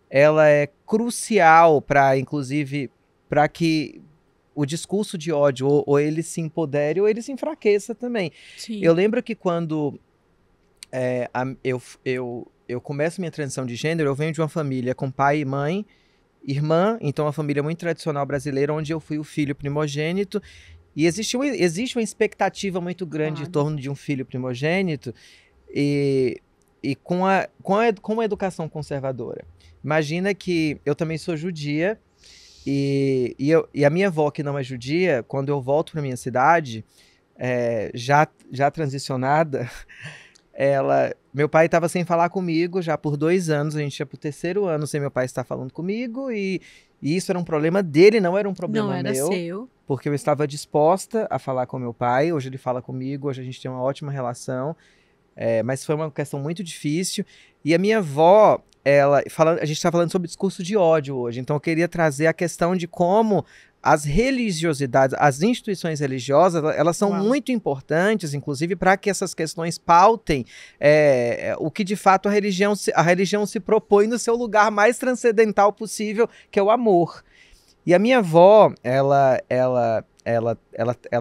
ela é crucial para, inclusive, para que o discurso de ódio ou ele se empodere ou ele se enfraqueça também. Sim. Eu lembro que quando eu começo minha transição de gênero, eu venho de uma família com pai e mãe, irmã, então uma família muito tradicional brasileira, onde eu fui o filho primogênito, e existe uma expectativa muito grande em torno de um filho primogênito, e com a educação conservadora. Imagina que eu também sou judia, e a minha avó, que não é judia, quando eu volto para minha cidade, já transicionada, meu pai estava sem falar comigo já por 2 anos, a gente ia pro 3º ano sem meu pai estar falando comigo, e isso era um problema dele, não era um problema meu. Não era seu. Porque eu estava disposta a falar com meu pai, hoje ele fala comigo, hoje a gente tem uma ótima relação, mas foi uma questão muito difícil. E a minha avó, a gente está falando sobre discurso de ódio hoje, então eu queria trazer a questão de como as religiosidades, as instituições religiosas, elas são muito importantes, inclusive, para que essas questões pautem o que de fato a religião se propõe no seu lugar mais transcendental possível, que é o amor. E a minha avó, ela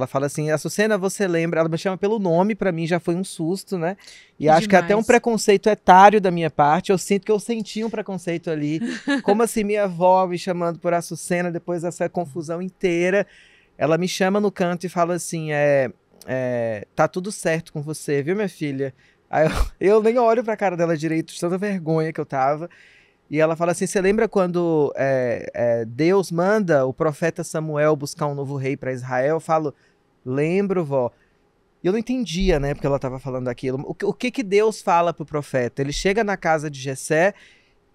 fala assim, Açucena, você lembra? Ela me chama pelo nome, pra mim já foi um susto, né? E acho que até um preconceito etário da minha parte, eu sinto que eu senti um preconceito ali. Como assim minha avó me chamando por Açucena depois dessa confusão inteira? Ela me chama no canto e fala assim, tá tudo certo com você, viu, minha filha? Aí eu nem olho pra cara dela direito, de tanta vergonha que eu tava. E ela fala assim, você lembra quando Deus manda o profeta Samuel buscar um novo rei para Israel? Eu falo, lembro, vó. E eu não entendia, né, porque ela estava falando aquilo. O que Deus fala pro profeta? Ele chega na casa de Jessé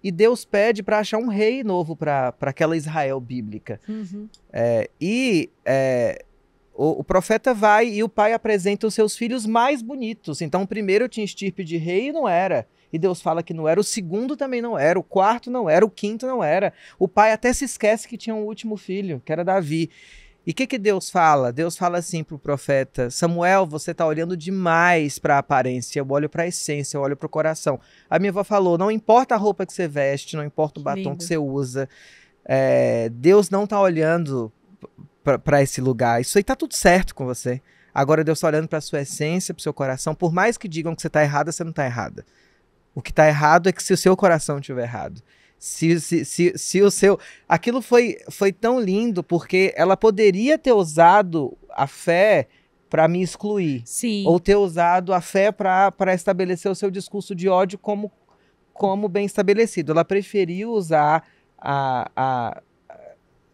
e Deus pede para achar um rei novo para aquela Israel bíblica. O profeta vai e o pai apresenta os seus filhos mais bonitos. Então, o primeiro tinha estirpe de rei e não era. E Deus fala que não era. O segundo também não era. O quarto não era. O quinto não era. O pai até se esquece que tinha um último filho, que era Davi. E o que Deus fala? Deus fala assim pro profeta: Samuel, você está olhando demais para a aparência, eu olho para a essência, eu olho para o coração. A minha avó falou: não importa a roupa que você veste, não importa o batom que você usa, Deus não está olhando para esse lugar. Isso aí tá tudo certo com você. Agora Deus está olhando para a sua essência, para o seu coração. Por mais que digam que você está errada, você não está errada. O que está errado é que se o seu coração estiver errado. Se o seu... Aquilo foi tão lindo porque ela poderia ter usado a fé para me excluir. Sim. Ou ter usado a fé para estabelecer o seu discurso de ódio como bem estabelecido. Ela preferiu usar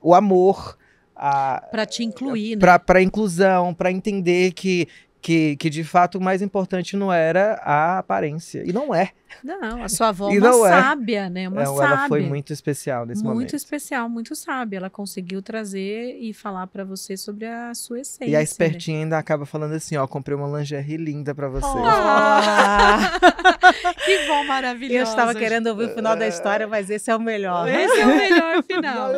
o amor para te incluir, né? Para inclusão, para entender que de fato o mais importante não era a aparência. E não é. Não, a sua avó é uma sábia, né? Uma sábia. Ela foi muito especial nesse momento. Muito especial, muito sábia. Ela conseguiu trazer e falar pra você sobre a sua essência. E a espertinha, né, ainda acaba falando assim, ó, comprei uma lingerie linda pra você. Que bom, maravilhoso. Eu estava querendo ouvir o final da história, mas esse é o melhor. Esse é o melhor final.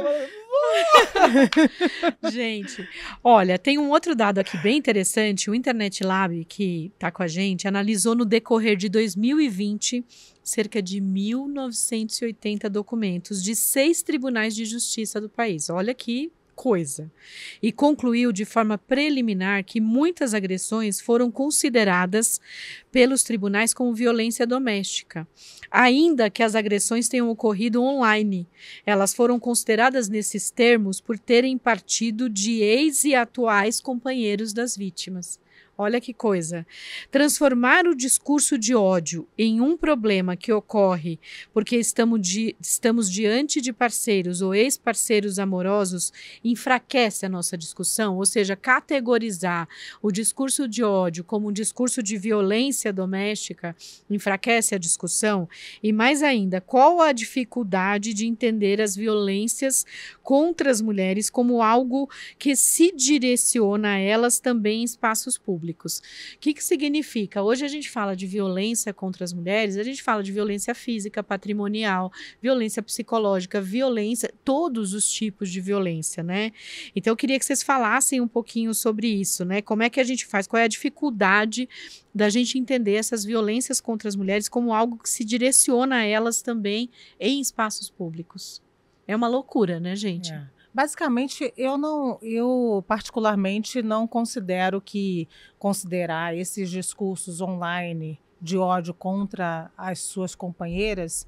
Gente, olha, tem um outro dado aqui bem interessante. O Internet Lab, que está com a gente, analisou no decorrer de 2020 cerca de 1.980 documentos de 6 tribunais de justiça do país. Olha que coisa. E concluiu de forma preliminar que muitas agressões foram consideradas pelos tribunais como violência doméstica. Ainda que as agressões tenham ocorrido online, elas foram consideradas nesses termos por terem partido de ex e atuais companheiros das vítimas. Olha que coisa. Transformar o discurso de ódio em um problema que ocorre porque estamos diante de parceiros ou ex-parceiros amorosos enfraquece a nossa discussão, ou seja, categorizar o discurso de ódio como um discurso de violência doméstica enfraquece a discussão. E mais ainda, qual a dificuldade de entender as violências contra as mulheres como algo que se direciona a elas também em espaços públicos? O que significa? Hoje a gente fala de violência contra as mulheres, a gente fala de violência física, patrimonial, violência psicológica, violência, todos os tipos de violência, né? Então eu queria que vocês falassem um pouquinho sobre isso, né? Como é que a gente faz? Qual é a dificuldade da gente entender essas violências contra as mulheres como algo que se direciona a elas também em espaços públicos? É uma loucura, né, gente? É. Basicamente, eu particularmente não considero que considerar esses discursos online de ódio contra as suas companheiras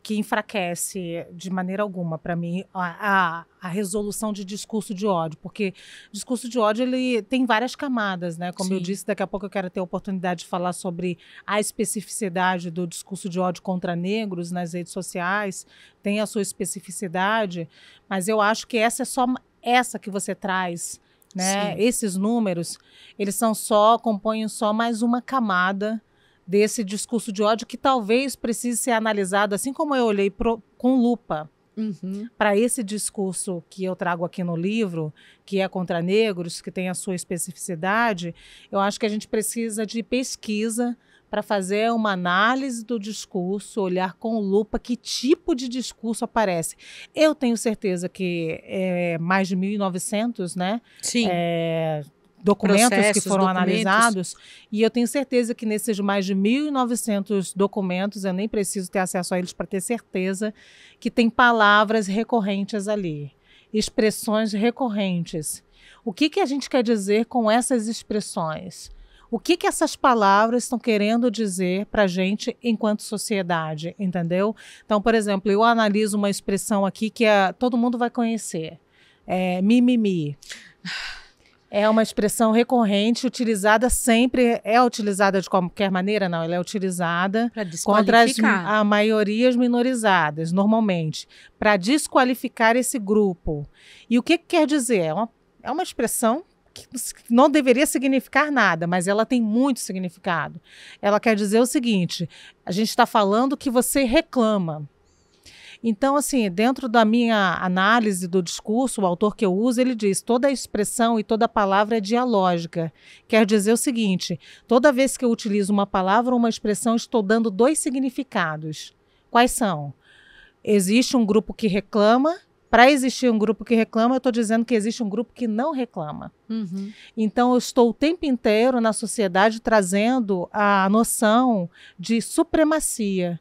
que enfraquece de maneira alguma, para mim, a resolução de discurso de ódio, porque discurso de ódio ele tem várias camadas, né? Como Sim. eu disse, daqui a pouco eu quero ter a oportunidade de falar sobre a especificidade do discurso de ódio contra negros nas redes sociais, tem a sua especificidade, mas eu acho que essa é só essa que você traz, né? Sim. Esses números, eles compõem só mais uma camada desse discurso de ódio que talvez precise ser analisado, assim como eu olhei com lupa para esse discurso que eu trago aqui no livro, que é contra negros, que tem a sua especificidade. Eu acho que a gente precisa de pesquisa para fazer uma análise do discurso, olhar com lupa que tipo de discurso aparece. Eu tenho certeza que mais de 1.900, né? Sim. Documentos que foram analisados, e eu tenho certeza que nesses mais de 1.900 documentos, eu nem preciso ter acesso a eles para ter certeza que tem palavras recorrentes ali, expressões recorrentes. O que a gente quer dizer com essas expressões? O que essas palavras estão querendo dizer para a gente enquanto sociedade, entendeu? Então, por exemplo, eu analiso uma expressão aqui que todo mundo vai conhecer, mimimi. É uma expressão recorrente, utilizada sempre, utilizada de qualquer maneira? Não, ela é utilizada contra a maiorias minorizadas, normalmente, para desqualificar esse grupo. E o que quer dizer? É uma expressão que não deveria significar nada, mas ela tem muito significado. Ela quer dizer o seguinte: a gente está falando que você reclama. Então, assim, dentro da minha análise do discurso, o autor que eu uso, ele diz: toda expressão e toda palavra é dialógica. Quer dizer o seguinte: toda vez que eu utilizo uma palavra ou uma expressão, estou dando 2 significados. Quais são? Existe um grupo que reclama para existir um grupo que reclama, eu estou dizendo que existe um grupo que não reclama. Uhum. Então, eu estou o tempo inteiro na sociedade trazendo a noção de supremacia.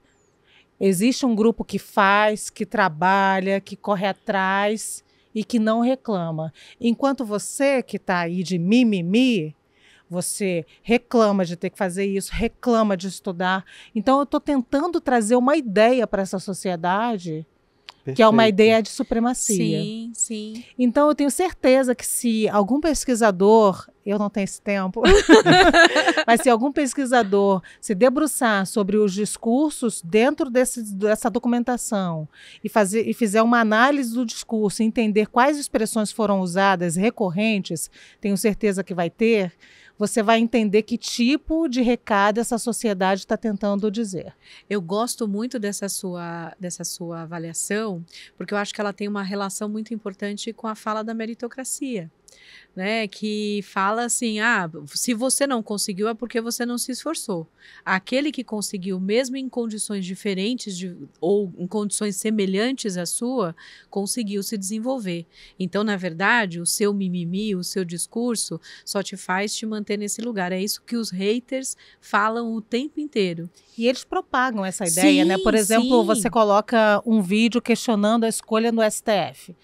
Existe um grupo que faz, que trabalha, que corre atrás e que não reclama. Enquanto você que está aí de mimimi, você reclama de ter que fazer isso, reclama de estudar. Então, eu estou tentando trazer uma ideia para essa sociedade, que é uma ideia de supremacia. Sim, sim. Então, eu tenho certeza que se algum pesquisador, eu não tenho esse tempo, mas se algum pesquisador se debruçar sobre os discursos dentro dessa documentação e fizer uma análise do discurso, entender quais expressões foram usadas recorrentes, tenho certeza que vai ter, você vai entender que tipo de recado essa sociedade está tentando dizer. Eu gosto muito dessa sua avaliação, porque eu acho que ela tem uma relação muito importante com a fala da meritocracia, né? Que fala assim, se você não conseguiu é porque você não se esforçou. Aquele que conseguiu, mesmo em condições diferentes ou em condições semelhantes à sua, conseguiu se desenvolver. Então, na verdade, o seu mimimi, o seu discurso, só te faz te manter nesse lugar. É isso que os haters falam o tempo inteiro. E eles propagam essa ideia, né? Por exemplo, sim. Você coloca um vídeo questionando a escolha no STF.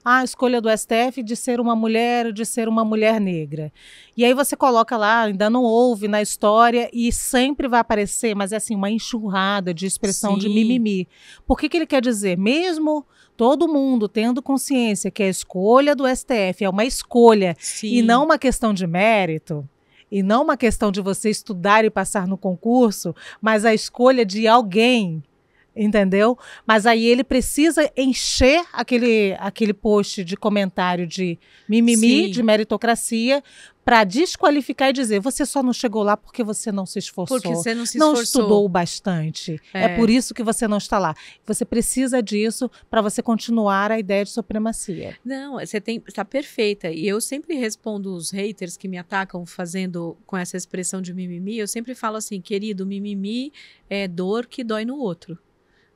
A escolha do STF de ser uma mulher ou de ser uma mulher negra. E aí você coloca lá, ainda não houve na história, e sempre vai aparecer, mas é assim, uma enxurrada de expressão Sim. de mimimi. Por que ele quer dizer? Mesmo todo mundo tendo consciência que a escolha do STF é uma escolha Sim. e não uma questão de mérito, e não uma questão de você estudar e passar no concurso, mas a escolha de alguém, entendeu? Mas aí ele precisa encher aquele post de comentário de mimimi, Sim. de meritocracia, para desqualificar e dizer, você só não chegou lá porque você não se esforçou. Porque você não se não esforçou. estudou bastante. É por isso que você não está lá. Você precisa disso para você continuar a ideia de supremacia. Não, você está perfeita. E eu sempre respondo os haters que me atacam com essa expressão de mimimi. Eu sempre falo assim, querido, mimimi é dor que dói no outro.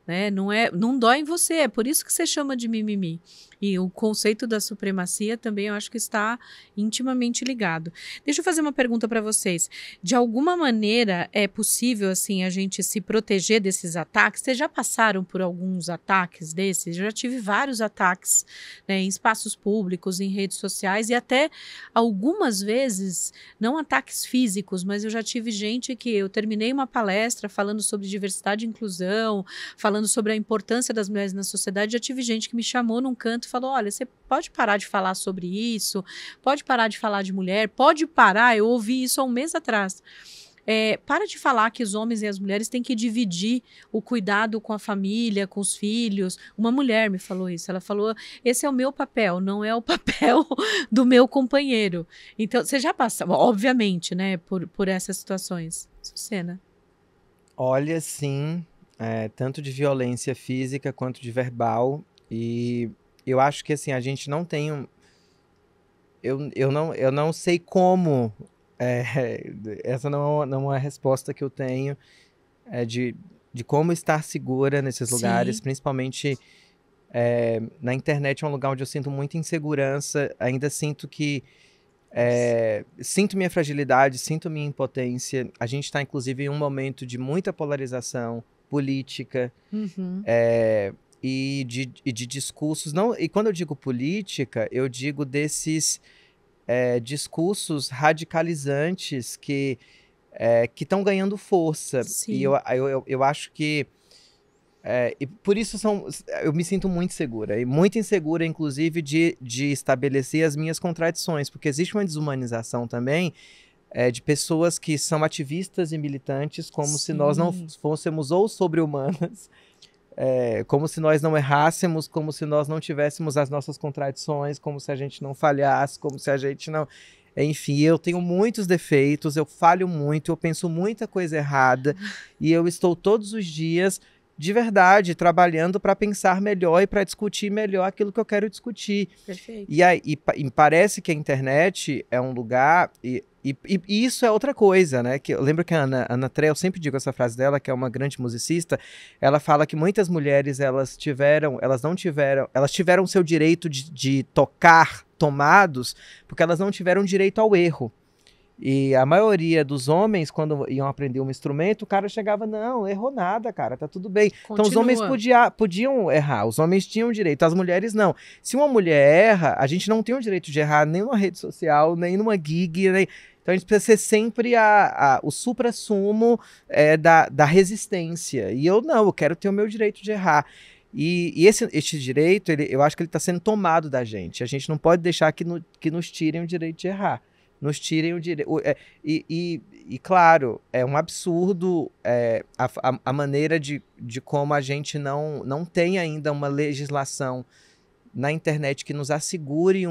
Né? Não dói em você, é por isso que você chama de mimimi. E o conceito da supremacia também eu acho que está intimamente ligado. Deixa eu fazer uma pergunta para vocês. De alguma maneira é possível assim a gente se proteger desses ataques? Vocês já passaram por alguns ataques desses? Eu já tive vários ataques, né, em espaços públicos, em redes sociais e até algumas vezes, não ataques físicos, mas eu já tive gente que eu terminei uma palestra falando sobre diversidade e inclusão, falando sobre a importância das mulheres na sociedade, já tive gente que me chamou num canto e falou, olha, você pode parar de falar sobre isso, pode parar de falar de mulher, pode parar, eu ouvi isso há um mês atrás. Para de falar que os homens e as mulheres têm que dividir o cuidado com a família, com os filhos. Uma mulher me falou isso, ela falou, esse é o meu papel, não é o papel do meu companheiro. Então, você já passou, obviamente, né, por essas situações. Sucena. Olha, sim, tanto de violência física quanto de verbal, e eu acho que assim, a gente não tem eu não sei como, essa não é a resposta que eu tenho, de como estar segura nesses lugares, Sim. principalmente na internet é um lugar onde eu sinto muita insegurança, ainda sinto que sinto minha fragilidade, sinto minha impotência. A gente está, inclusive, em um momento de muita polarização política, Uhum. E de discursos. Não, e quando eu digo política, eu digo desses discursos radicalizantes que estão ganhando força. Sim. E eu acho que e por isso eu me sinto muito segura, e muito insegura, inclusive, de estabelecer as minhas contradições, porque existe uma desumanização também de pessoas que são ativistas e militantes, como se nós não fôssemos ou sobre-humanas, como se nós não errássemos, como se nós não tivéssemos as nossas contradições, como se a gente não falhasse, como se a gente não... Enfim, eu tenho muitos defeitos, eu falho muito, eu penso muita coisa errada, e eu estou todos os dias... de verdade, trabalhando para pensar melhor e para discutir melhor aquilo que eu quero discutir. Perfeito. E parece que a internet é um lugar, e E isso é outra coisa, né? Que eu lembro que a Ana Tré, eu sempre digo essa frase dela, que é uma grande musicista, ela fala que muitas mulheres, elas tiveram seu direito de tocar tomados, porque elas não tiveram direito ao erro. E a maioria dos homens, quando iam aprender um instrumento, o cara chegava, não, errou nada, cara, tá tudo bem. Continua. Então os homens podiam errar, os homens tinham direito, as mulheres não. Se uma mulher erra, a gente não tem o direito de errar nem numa rede social, nem numa gig, nem... Então a gente precisa ser sempre o suprassumo da resistência. E eu quero ter o meu direito de errar. E esse direito, eu acho que ele está sendo tomado da gente. A gente não pode deixar que nos tirem o direito de errar. Nos tirem o direito. E claro, é um absurdo a maneira de como a gente não tem ainda uma legislação na internet que nos assegure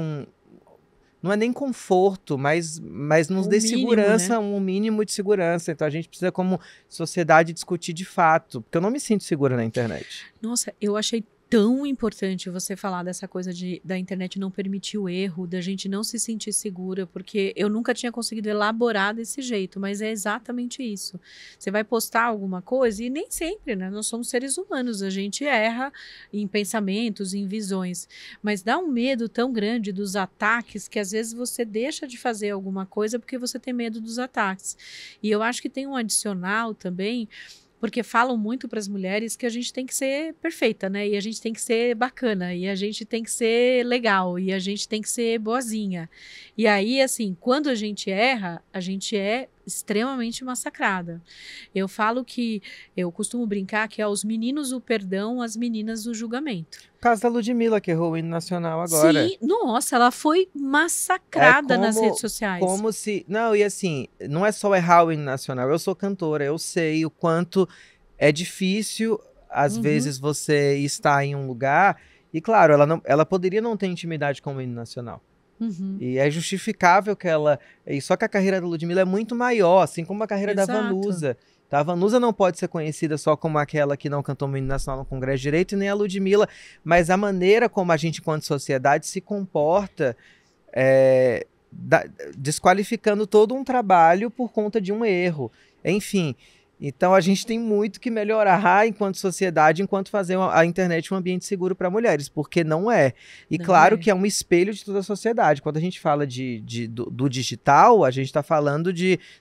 não é nem conforto, mas nos dê segurança, né? Um mínimo de segurança. Então a gente precisa, como sociedade, discutir de fato. Porque eu não me sinto segura na internet. Nossa, eu achei tão importante você falar dessa coisa da internet não permitir o erro, da gente não se sentir segura, porque eu nunca tinha conseguido elaborar desse jeito, mas é exatamente isso. Você vai postar alguma coisa e nem sempre, né? Nós somos seres humanos, a gente erra em pensamentos, em visões, mas dá um medo tão grande dos ataques que às vezes você deixa de fazer alguma coisa porque você tem medo dos ataques. E eu acho que tem um adicional também, porque falam muito para as mulheres que a gente tem que ser perfeita, né? E a gente tem que ser bacana, e a gente tem que ser legal, e a gente tem que ser boazinha. E aí, assim, quando a gente erra, a gente é extremamente massacrada. Eu falo que, eu costumo brincar que é aos meninos o perdão, às meninas o julgamento. O caso da Ludmilla, que errou o hino nacional agora. Sim, nossa, ela foi massacrada nas redes sociais. Como se... Não, e assim, não é só errar o hino nacional. Eu sou cantora, eu sei o quanto é difícil, às vezes, você estar em um lugar... E, claro, ela poderia não ter intimidade com o hino nacional. E é justificável que ela... Só que a carreira da Ludmilla é muito maior, assim como a carreira da Vanusa. Tá? A Vanusa não pode ser conhecida só como aquela que não cantou o hino nacional no Congresso de Direito, e nem a Ludmilla, mas a maneira como a gente, enquanto sociedade, se comporta, desqualificando todo um trabalho por conta de um erro. Enfim, então a gente tem muito que melhorar enquanto sociedade, enquanto fazer a internet um ambiente seguro para mulheres, porque não é. E não claro que é um espelho de toda a sociedade. Quando a gente fala do digital, a gente está falando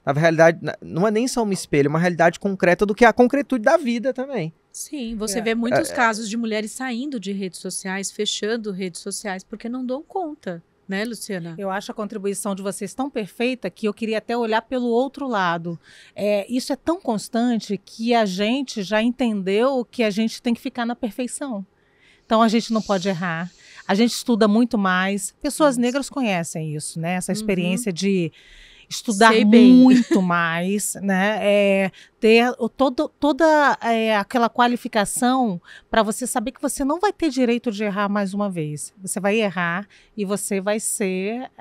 na realidade, não é nem só um espelho, é uma realidade concreta do que é a concretude da vida também. Sim, você vê muitos casos de mulheres saindo de redes sociais, fechando redes sociais, porque não dão conta. Né, Luciana? Eu acho a contribuição de vocês tão perfeita que eu queria até olhar pelo outro lado. Isso é tão constante que a gente já entendeu que a gente tem que ficar na perfeição. Então a gente não pode errar. A gente estuda muito mais. Pessoas negras conhecem isso, né? Essa experiência de estudar muito mais, né? Ter toda aquela qualificação para você saber que você não vai ter direito de errar mais uma vez. Você vai errar e você vai ser...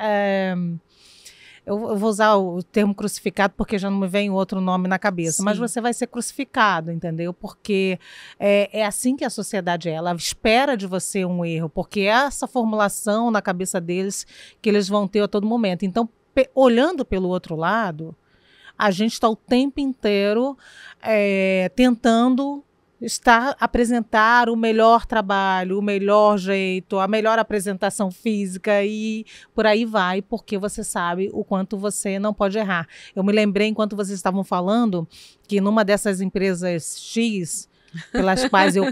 Eu vou usar o termo crucificado porque já não me vem outro nome na cabeça, mas você vai ser crucificado, entendeu? Porque é assim que a sociedade é. Ela espera de você um erro, porque é essa formulação na cabeça deles que eles vão ter a todo momento. Então, olhando pelo outro lado, a gente está o tempo inteiro tentando apresentar o melhor trabalho, o melhor jeito, a melhor apresentação física e por aí vai, porque você sabe o quanto você não pode errar. Eu me lembrei, enquanto vocês estavam falando, que numa dessas empresas X, pelas quais eu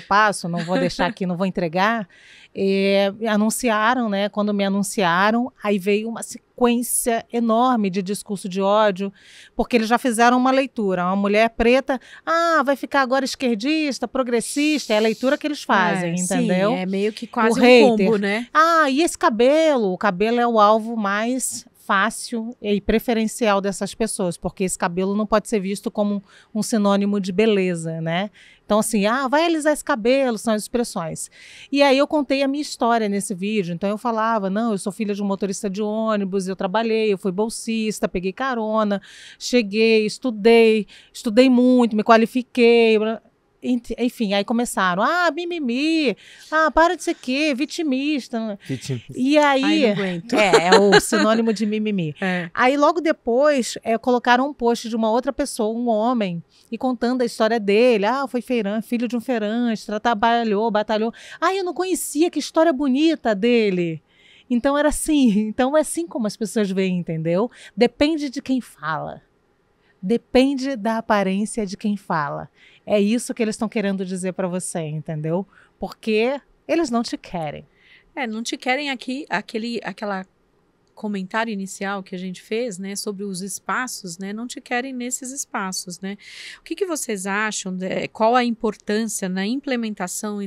passo, não vou deixar aqui, não vou entregar, anunciaram, né? Quando me anunciaram, aí veio uma sequência enorme de discurso de ódio, porque eles já fizeram uma leitura. Uma mulher preta, vai ficar agora esquerdista, progressista, é a leitura que eles fazem, entendeu? Sim, é meio que quase um combo, né? E esse cabelo? O cabelo é o alvo mais fácil e preferencial dessas pessoas, porque esse cabelo não pode ser visto como um sinônimo de beleza, né? Então, assim, vai alisar esse cabelo, são as expressões. E aí eu contei a minha história nesse vídeo, então eu falava, não, eu sou filha de um motorista de ônibus, eu trabalhei, eu fui bolsista, peguei carona, cheguei, estudei muito, me qualifiquei. enfim, aí começaram, mimimi, para de ser quê, vitimista. E aí, Ai, não aguento. é o sinônimo de mimimi. É. Aí logo depois colocaram um post de uma outra pessoa, um homem, e contando a história dele. Foi feirante, filho de um feirante, trabalhou, batalhou. Eu não conhecia, que história bonita dele. Então era assim, então é assim como as pessoas veem, entendeu? Depende de quem fala. Depende da aparência de quem fala. É isso que eles estão querendo dizer para você, entendeu? Porque eles não te querem. Não te querem aqui, aquela comentário inicial que a gente fez, né, sobre os espaços, né, não te querem nesses espaços, né? O que vocês acham, qual a importância na implementação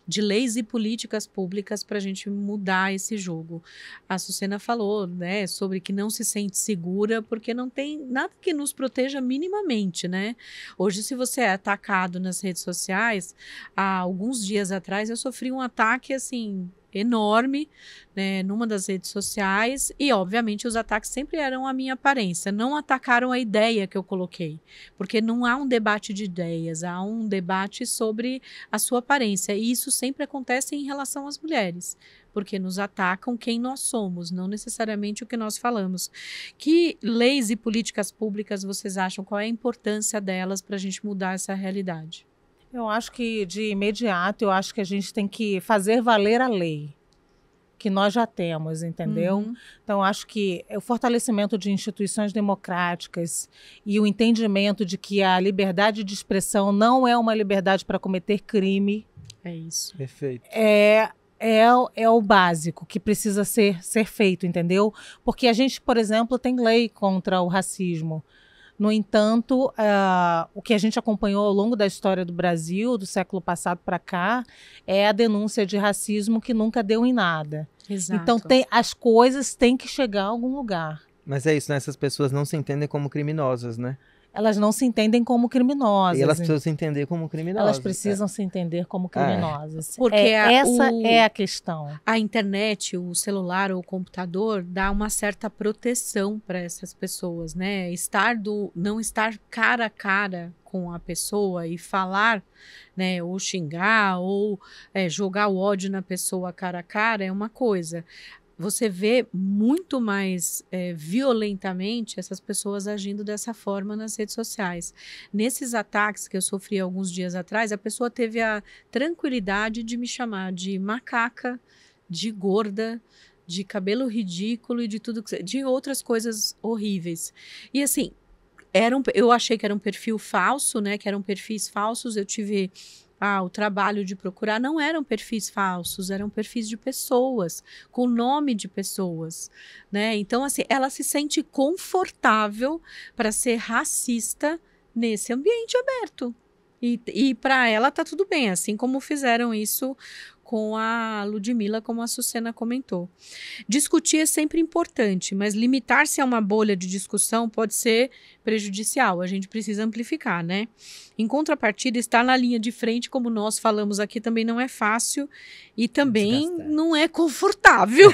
de leis e políticas públicas para a gente mudar esse jogo? A Sucena falou, né, sobre que não se sente segura porque não tem nada que nos proteja minimamente, né? Hoje, se você é atacado nas redes sociais, há alguns dias atrás eu sofri um ataque, assim, enorme, né, numa das redes sociais, e obviamente os ataques sempre eram a minha aparência, não atacaram a ideia que eu coloquei, porque não há um debate de ideias, há um debate sobre a sua aparência, e isso sempre acontece em relação às mulheres, porque nos atacam quem nós somos, não necessariamente o que nós falamos. Que leis e políticas públicas vocês acham, qual é a importância delas para a gente mudar essa realidade? Eu acho que, de imediato, eu acho que a gente tem que fazer valer a lei que nós já temos, entendeu? Uhum. Então, eu acho que o fortalecimento de instituições democráticas e o entendimento de que a liberdade de expressão não é uma liberdade para cometer crime. É isso. Perfeito. É o básico que precisa ser feito, entendeu? Porque a gente, por exemplo, tem lei contra o racismo. No entanto, o que a gente acompanhou ao longo da história do Brasil, do século passado para cá, é a denúncia de racismo que nunca deu em nada. Exato. Então, as coisas têm que chegar a algum lugar. Mas é isso, né? Essas pessoas não se entendem como criminosas, né? Elas não se entendem como criminosas. E elas precisam se entender como criminosas. Elas precisam se entender como criminosas. Porque essa é a questão. A internet, o celular ou o computador dá uma certa proteção para essas pessoas, né? Não estar cara a cara com a pessoa e falar, né, ou xingar, ou jogar o ódio na pessoa cara a cara é uma coisa. Você vê muito mais violentamente essas pessoas agindo dessa forma nas redes sociais. Nesses ataques que eu sofri alguns dias atrás, a pessoa teve a tranquilidade de me chamar de macaca, de gorda, de cabelo ridículo e de de outras coisas horríveis. E assim, eu achei que era um perfil falso, né? Que eram perfis falsos. Eu tive o trabalho de procurar, não eram perfis falsos, eram perfis de pessoas, com nome de pessoas, né? Então, assim, ela se sente confortável para ser racista nesse ambiente aberto. E para ela tá tudo bem, assim como fizeram isso com a Ludmilla, como a Sucena comentou. Discutir é sempre importante, mas limitar-se a uma bolha de discussão pode ser prejudicial. A gente precisa amplificar, né? Em contrapartida, estar na linha de frente, como nós falamos aqui, também não é fácil e também não é confortável.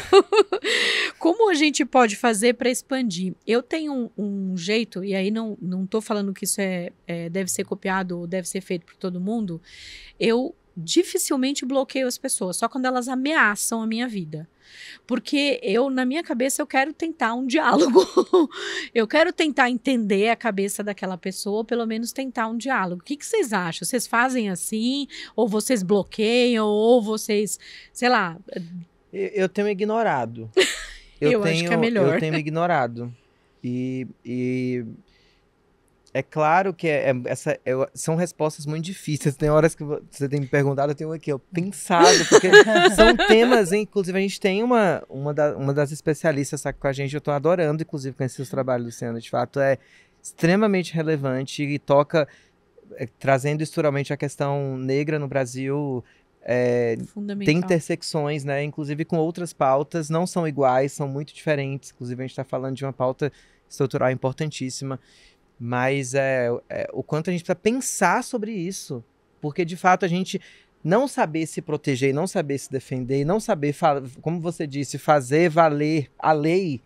Como a gente pode fazer para expandir? Eu tenho um jeito, e aí não estou falando que isso deve ser copiado ou deve ser feito por todo mundo, eu dificilmente bloqueio as pessoas, só quando elas ameaçam a minha vida. Porque na minha cabeça, eu quero tentar um diálogo. Eu quero tentar entender a cabeça daquela pessoa, ou pelo menos tentar um diálogo. O que vocês acham? Vocês fazem assim? Ou vocês bloqueiam? Ou vocês, sei lá... Eu tenho ignorado. Eu acho que é melhor. Eu tenho ignorado. E é claro que são respostas muito difíceis. Tem horas que você tem me perguntado, eu tenho aqui, pensado, porque são temas, inclusive a gente tem uma das especialistas aqui com a gente, eu estou adorando, inclusive, conhecer os trabalhos do Luciano, de fato é extremamente relevante e toca, trazendo estruturalmente a questão negra no Brasil, tem intersecções, né, inclusive com outras pautas, não são iguais, são muito diferentes, inclusive a gente está falando de uma pauta estrutural importantíssima. Mas o quanto a gente precisa pensar sobre isso. Porque, de fato, a gente não saber se proteger, não saber se defender, não saber, como você disse, fazer valer a lei,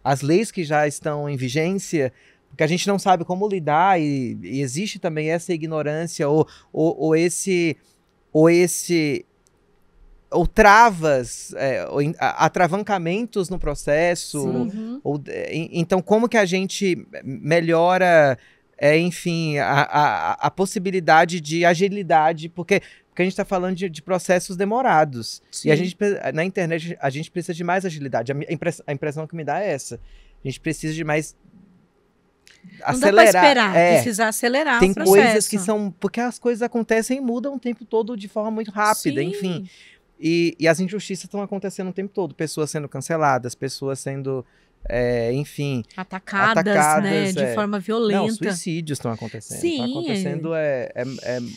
as leis que já estão em vigência, porque a gente não sabe como lidar e existe também essa ignorância ou travas, ou atravancamentos no processo. Então, como que a gente melhora, enfim, a possibilidade de agilidade, porque a gente está falando de processos demorados. Sim. E na internet a gente precisa de mais agilidade. A impressão que me dá é essa. A gente precisa de mais acelerar. Não dá pra esperar, precisa acelerar o processo. Tem coisas que são... Porque as coisas acontecem e mudam o tempo todo de forma muito rápida, enfim. E as injustiças estão acontecendo o tempo todo. Pessoas sendo canceladas, pessoas sendo, enfim... Atacadas, né? De forma violenta. Não, suicídios estão acontecendo. Sim. Estão acontecendo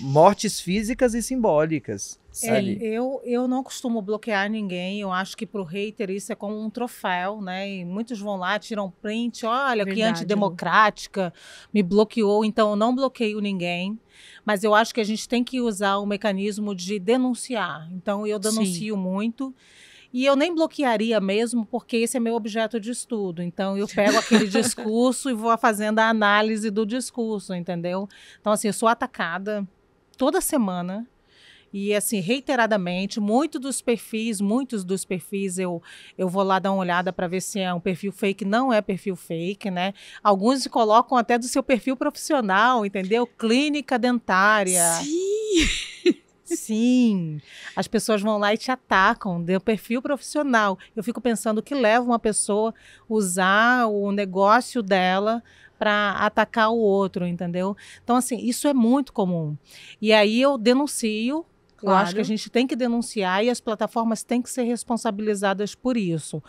mortes físicas e simbólicas. Eu não costumo bloquear ninguém. Eu acho que pro hater isso é como um troféu, né? E muitos vão lá, tiram print. Olha, que antidemocrática, me bloqueou. Então, eu não bloqueio ninguém. Mas eu acho que a gente tem que usar o mecanismo de denunciar. Então, eu denuncio muito. E eu nem bloquearia mesmo, porque esse é meu objeto de estudo. Então, eu pego aquele discurso e vou fazendo a análise do discurso, entendeu? Então, assim, eu sou atacada toda semana. E, assim, reiteradamente, muitos dos perfis eu vou lá dar uma olhada para ver se é um perfil fake. Não é perfil fake, né? Alguns colocam até do seu perfil profissional, entendeu? Clínica dentária. Sim! Sim, as pessoas vão lá e te atacam, do perfil profissional. Eu fico pensando o que leva uma pessoa a usar o negócio dela para atacar o outro, entendeu? Então, assim, isso é muito comum. E aí eu denuncio. Claro. Eu acho que a gente tem que denunciar e as plataformas têm que ser responsabilizadas por isso.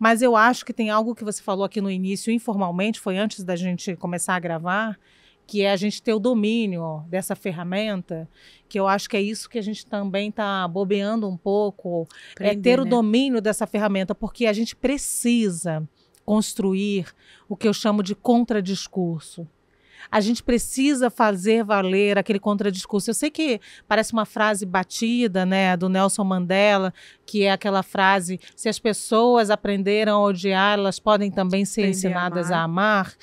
Mas eu acho que tem algo que você falou aqui no início, informalmente, foi antes da gente começar a gravar, que é a gente ter o domínio dessa ferramenta, que eu acho que é isso que a gente também está bobeando um pouco, ter o domínio dessa ferramenta, porque a gente precisa construir o que eu chamo de contradiscurso. A gente precisa fazer valer aquele contradiscurso. Eu sei que parece uma frase batida, né, do Nelson Mandela, que é aquela frase: se as pessoas aprenderam a odiar, elas podem também ser ensinadas a amar.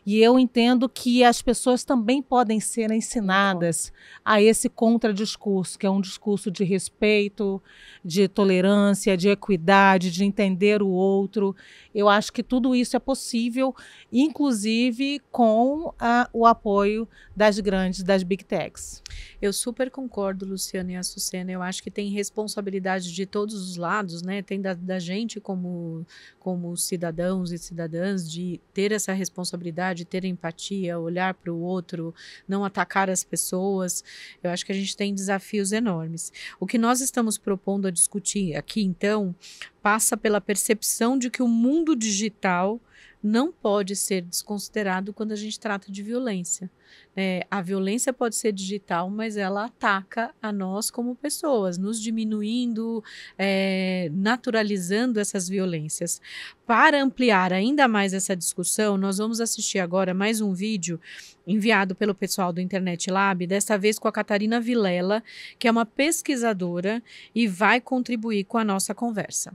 E eu entendo que as pessoas também podem ser ensinadas a esse contradiscurso, que é um discurso de respeito, de tolerância, de equidade, de entender o outro. Eu acho que tudo isso é possível, inclusive com o apoio das Big Techs. Eu super concordo, Luciana e Açucena. Eu acho que tem responsabilidade de todos os lados, né? Tem da gente como cidadãos e cidadãs de ter essa responsabilidade, ter empatia, olhar para o outro, não atacar as pessoas. Eu acho que a gente tem desafios enormes. O que nós estamos propondo a discutir aqui, então, passa pela percepção de que o mundo digital não pode ser desconsiderado quando a gente trata de violência. A violência pode ser digital, mas ela ataca a nós como pessoas, nos diminuindo, naturalizando essas violências. Para ampliar ainda mais essa discussão, nós vamos assistir agora mais um vídeo enviado pelo pessoal do Internet Lab, desta vez com a Catarina Vilela, que é uma pesquisadora e vai contribuir com a nossa conversa.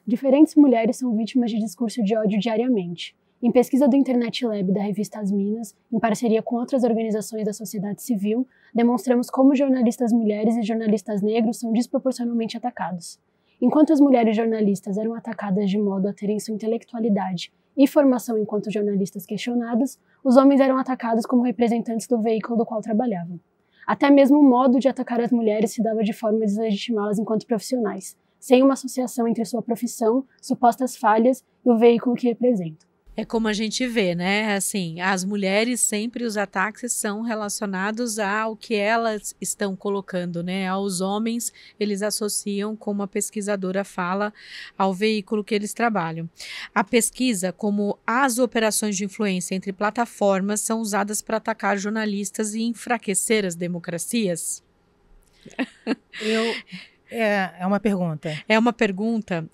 Diferentes mulheres são vítimas de discurso de ódio diariamente. Em pesquisa do Internet Lab da revista As Minas, em parceria com outras organizações da sociedade civil, demonstramos como jornalistas mulheres e jornalistas negros são desproporcionalmente atacados. Enquanto as mulheres jornalistas eram atacadas de modo a terem sua intelectualidade e formação enquanto jornalistas questionadas, os homens eram atacados como representantes do veículo do qual trabalhavam. Até mesmo o modo de atacar as mulheres se dava de forma a deslegitimá-las enquanto profissionais, sem uma associação entre sua profissão, supostas falhas e o veículo que representam. É como a gente vê, né? Assim, as mulheres sempre, os ataques são relacionados ao que elas estão colocando, né? Aos homens, eles associam, como a pesquisadora fala, ao veículo que eles trabalham. A pesquisa, como as operações de influência entre plataformas, são usadas para atacar jornalistas e enfraquecer as democracias? É uma pergunta. É uma pergunta,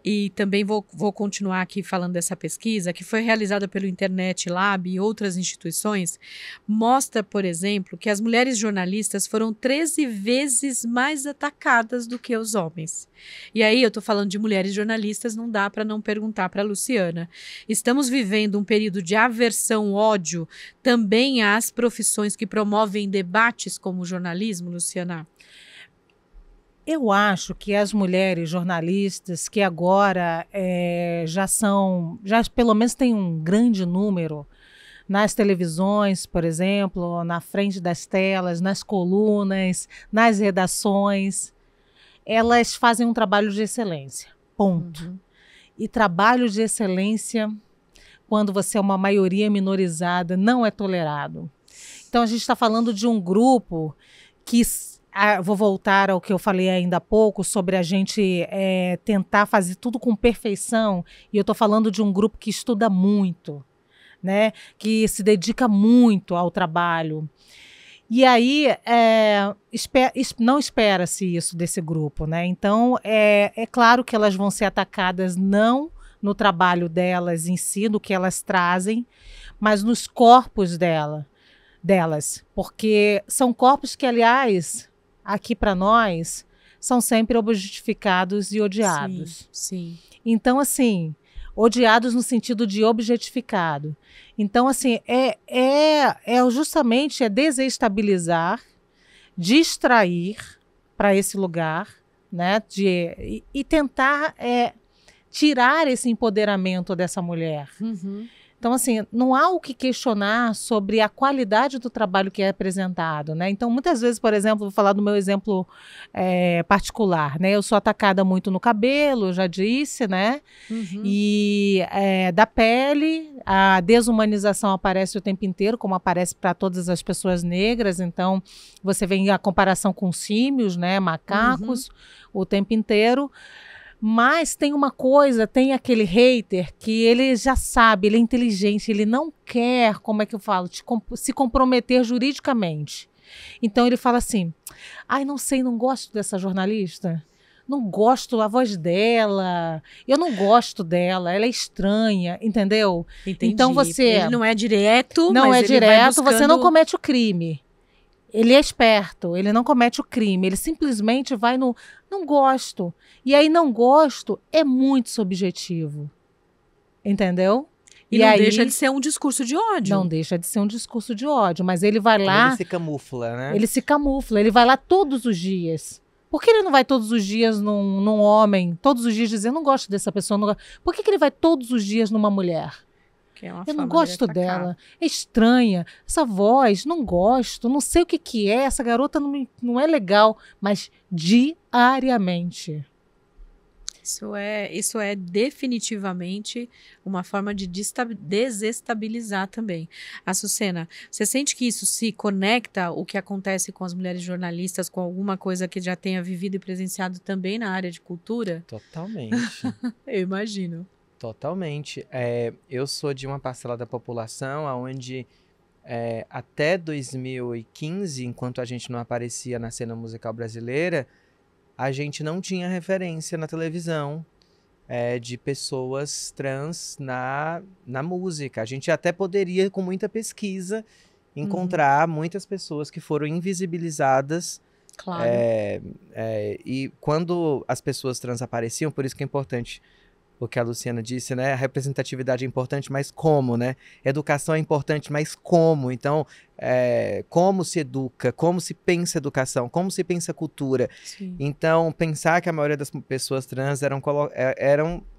e também vou continuar aqui falando dessa pesquisa, que foi realizada pelo Internet Lab e outras instituições, mostra, por exemplo, que as mulheres jornalistas foram 13 vezes mais atacadas do que os homens. E aí eu estou falando de mulheres jornalistas, não dá para não perguntar para a Luciana. Estamos vivendo um período de aversão, ódio, também às profissões que promovem debates como o jornalismo, Luciana? Eu acho que as mulheres jornalistas que agora já pelo menos tem um grande número nas televisões, por exemplo, na frente das telas, nas colunas, nas redações, elas fazem um trabalho de excelência, ponto. Uhum. E trabalho de excelência, quando você é uma maioria minorizada, não é tolerado. Então a gente está falando de um grupo que... vou voltar ao que eu falei ainda há pouco sobre a gente tentar fazer tudo com perfeição, e eu estou falando de um grupo que estuda muito, né? Que se dedica muito ao trabalho. E aí não espera-se isso desse grupo, né? Então é claro que elas vão ser atacadas não no trabalho delas em si, do que elas trazem, mas nos corpos delas, porque são corpos que, aliás, aqui para nós, são sempre objetificados e odiados. Sim. Então, assim, odiados no sentido de objetificado. Então, assim, justamente desestabilizar, distrair para esse lugar, né? E tentar tirar esse empoderamento dessa mulher. Uhum. Então, assim, não há o que questionar sobre a qualidade do trabalho que é apresentado, né? Então, muitas vezes, por exemplo, vou falar do meu exemplo particular, né? Eu sou atacada muito no cabelo, já disse, né? Uhum. E da pele, a desumanização aparece o tempo inteiro, como aparece para todas as pessoas negras. Então, você vê a comparação com símios, né? Macacos, o tempo inteiro. Mas tem uma coisa, tem aquele hater que ele já sabe, ele é inteligente, ele não quer, como é que eu falo, se comprometer juridicamente. Então ele fala assim, não sei, não gosto dessa jornalista, não gosto da voz dela, eu não gosto dela, ela é estranha, entendeu? Entendi. Então ele não é direto, não mas é ele direto, vai buscando... você não comete o crime. Ele é esperto, ele não comete o crime, ele simplesmente vai no não gosto. E aí não gosto é muito subjetivo, entendeu? E não deixa de ser um discurso de ódio. Não deixa de ser um discurso de ódio, mas ele vai lá... Ele se camufla, né? Ele se camufla, ele vai lá todos os dias. Por que ele não vai todos os dias num homem, todos os dias dizer, não gosto dessa pessoa, não gosto. Por que ele vai todos os dias numa mulher? Eu não gosto dela, é estranha, essa voz, não gosto, não sei o que é, essa garota não é legal, mas diariamente. Isso é definitivamente uma forma de desestabilizar também. Açucena, você sente que isso se conecta o que acontece com as mulheres jornalistas com alguma coisa que já tenha vivido e presenciado também na área de cultura? Totalmente. Eu imagino. Totalmente. Eu sou de uma parcela da população onde até 2015, enquanto a gente não aparecia na cena musical brasileira, a gente não tinha referência na televisão de pessoas trans na música. A gente até poderia, com muita pesquisa, encontrar muitas pessoas que foram invisibilizadas. Claro. E quando as pessoas trans apareciam, por isso que é importante o que a Luciana disse, né? A representatividade é importante, mas como, né? Educação é importante, mas como? Então, como se educa? Como se pensa educação? Como se pensa cultura? Sim. Então, pensar que a maioria das pessoas trans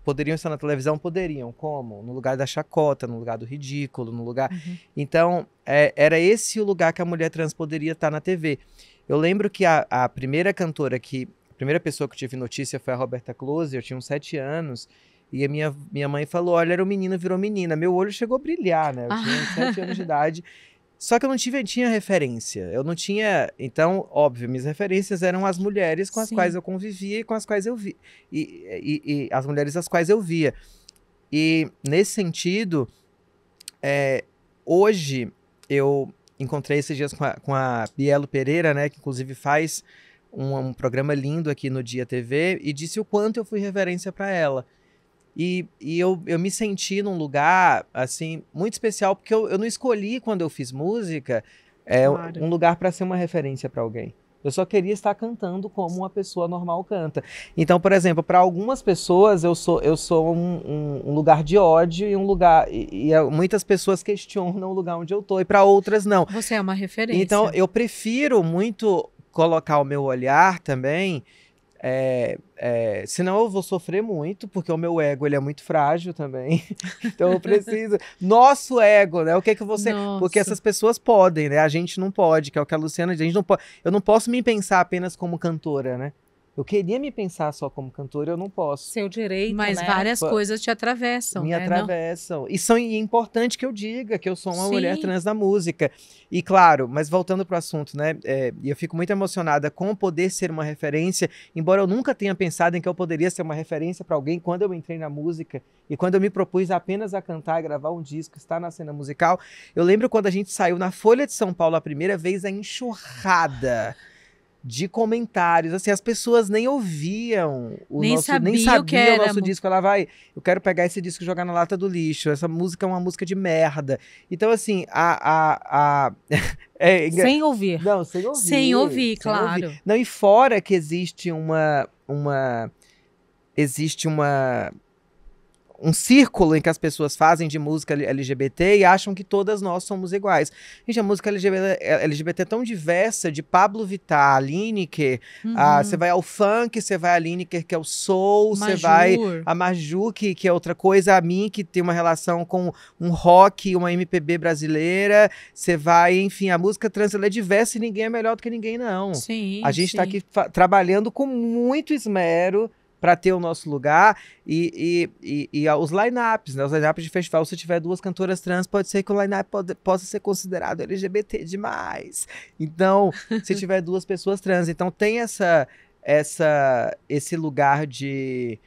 poderiam estar na televisão, poderiam. Como? No lugar da chacota, no lugar do ridículo, no lugar... Então, era esse o lugar que a mulher trans poderia estar na TV. Eu lembro que a primeira cantora a primeira pessoa que eu tive notícia foi a Roberta Close, eu tinha uns 7 anos, e a minha mãe falou, olha, era um menino, virou menina. Meu olho chegou a brilhar, né? Eu tinha uns 7 anos de idade. Só que eu não tinha referência. Eu não tinha... Então, óbvio, minhas referências eram as mulheres com as quais eu convivia e com as quais eu vi. E as mulheres as quais eu via. E, nesse sentido, hoje, eu encontrei esses dias com a Bielo Pereira, né? Que, inclusive, faz um programa lindo aqui no Dia TV e disse o quanto eu fui referência para ela. E eu me senti num lugar, assim, muito especial, porque eu não escolhi, quando eu fiz música, Claro. um lugar para ser uma referência para alguém. Eu só queria estar cantando como uma pessoa normal canta. Então, por exemplo, para algumas pessoas eu sou um lugar de ódio e um lugar muitas pessoas questionam o lugar onde eu tô, e para outras não. Você é uma referência. Então, eu prefiro muito colocar o meu olhar também, senão eu vou sofrer muito, porque o meu ego ele é muito frágil também. Então eu preciso. Nosso ego, né? O que é que você. Nossa. Porque essas pessoas podem, né? A gente não pode, que é o que a Luciana diz. A gente não pode. Eu não posso me pensar apenas como cantora, né? Eu queria me pensar só como cantora, eu não posso. Seu direito, Mas né? várias coisas te atravessam, Me né? atravessam. E é importante que eu diga que eu sou uma Sim. mulher trans da música. E claro, mas voltando pro assunto, né? E eu fico muito emocionada com poder ser uma referência, embora eu nunca tenha pensado em que eu poderia ser uma referência para alguém quando eu entrei na música e quando eu me propus apenas a cantar, gravar um disco, estar na cena musical. Eu lembro quando a gente saiu na Folha de São Paulo a primeira vez, a enxurrada de comentários, assim, as pessoas nem ouviam Nem sabia o que o era. nosso disco. Ela vai, eu quero pegar esse disco e jogar na lata do lixo. Essa música é uma música de merda. Então, assim, Sem ouvir. Não, sem ouvir. Sem ouvir, sem claro. ouvir. Não, e fora que existe um círculo em que as pessoas fazem de música LGBT e acham que todas nós somos iguais. Gente, a música LGBT é tão diversa, de Pablo Vittar, Lineker, você vai ao funk, você vai a Lineker, que é o soul, você vai a Maju, que é outra coisa, a mim, que tem uma relação com um rock, uma MPB brasileira, você vai, enfim, a música trans ela é diversa e ninguém é melhor do que ninguém, não. Sim, a gente está aqui trabalhando com muito esmero para ter o nosso lugar e os line-ups, né? Os line-ups de festival, se tiver 2 cantoras trans, pode ser que o line-up possa ser considerado LGBT demais. Então, se tiver 2 pessoas trans, então tem esse lugar de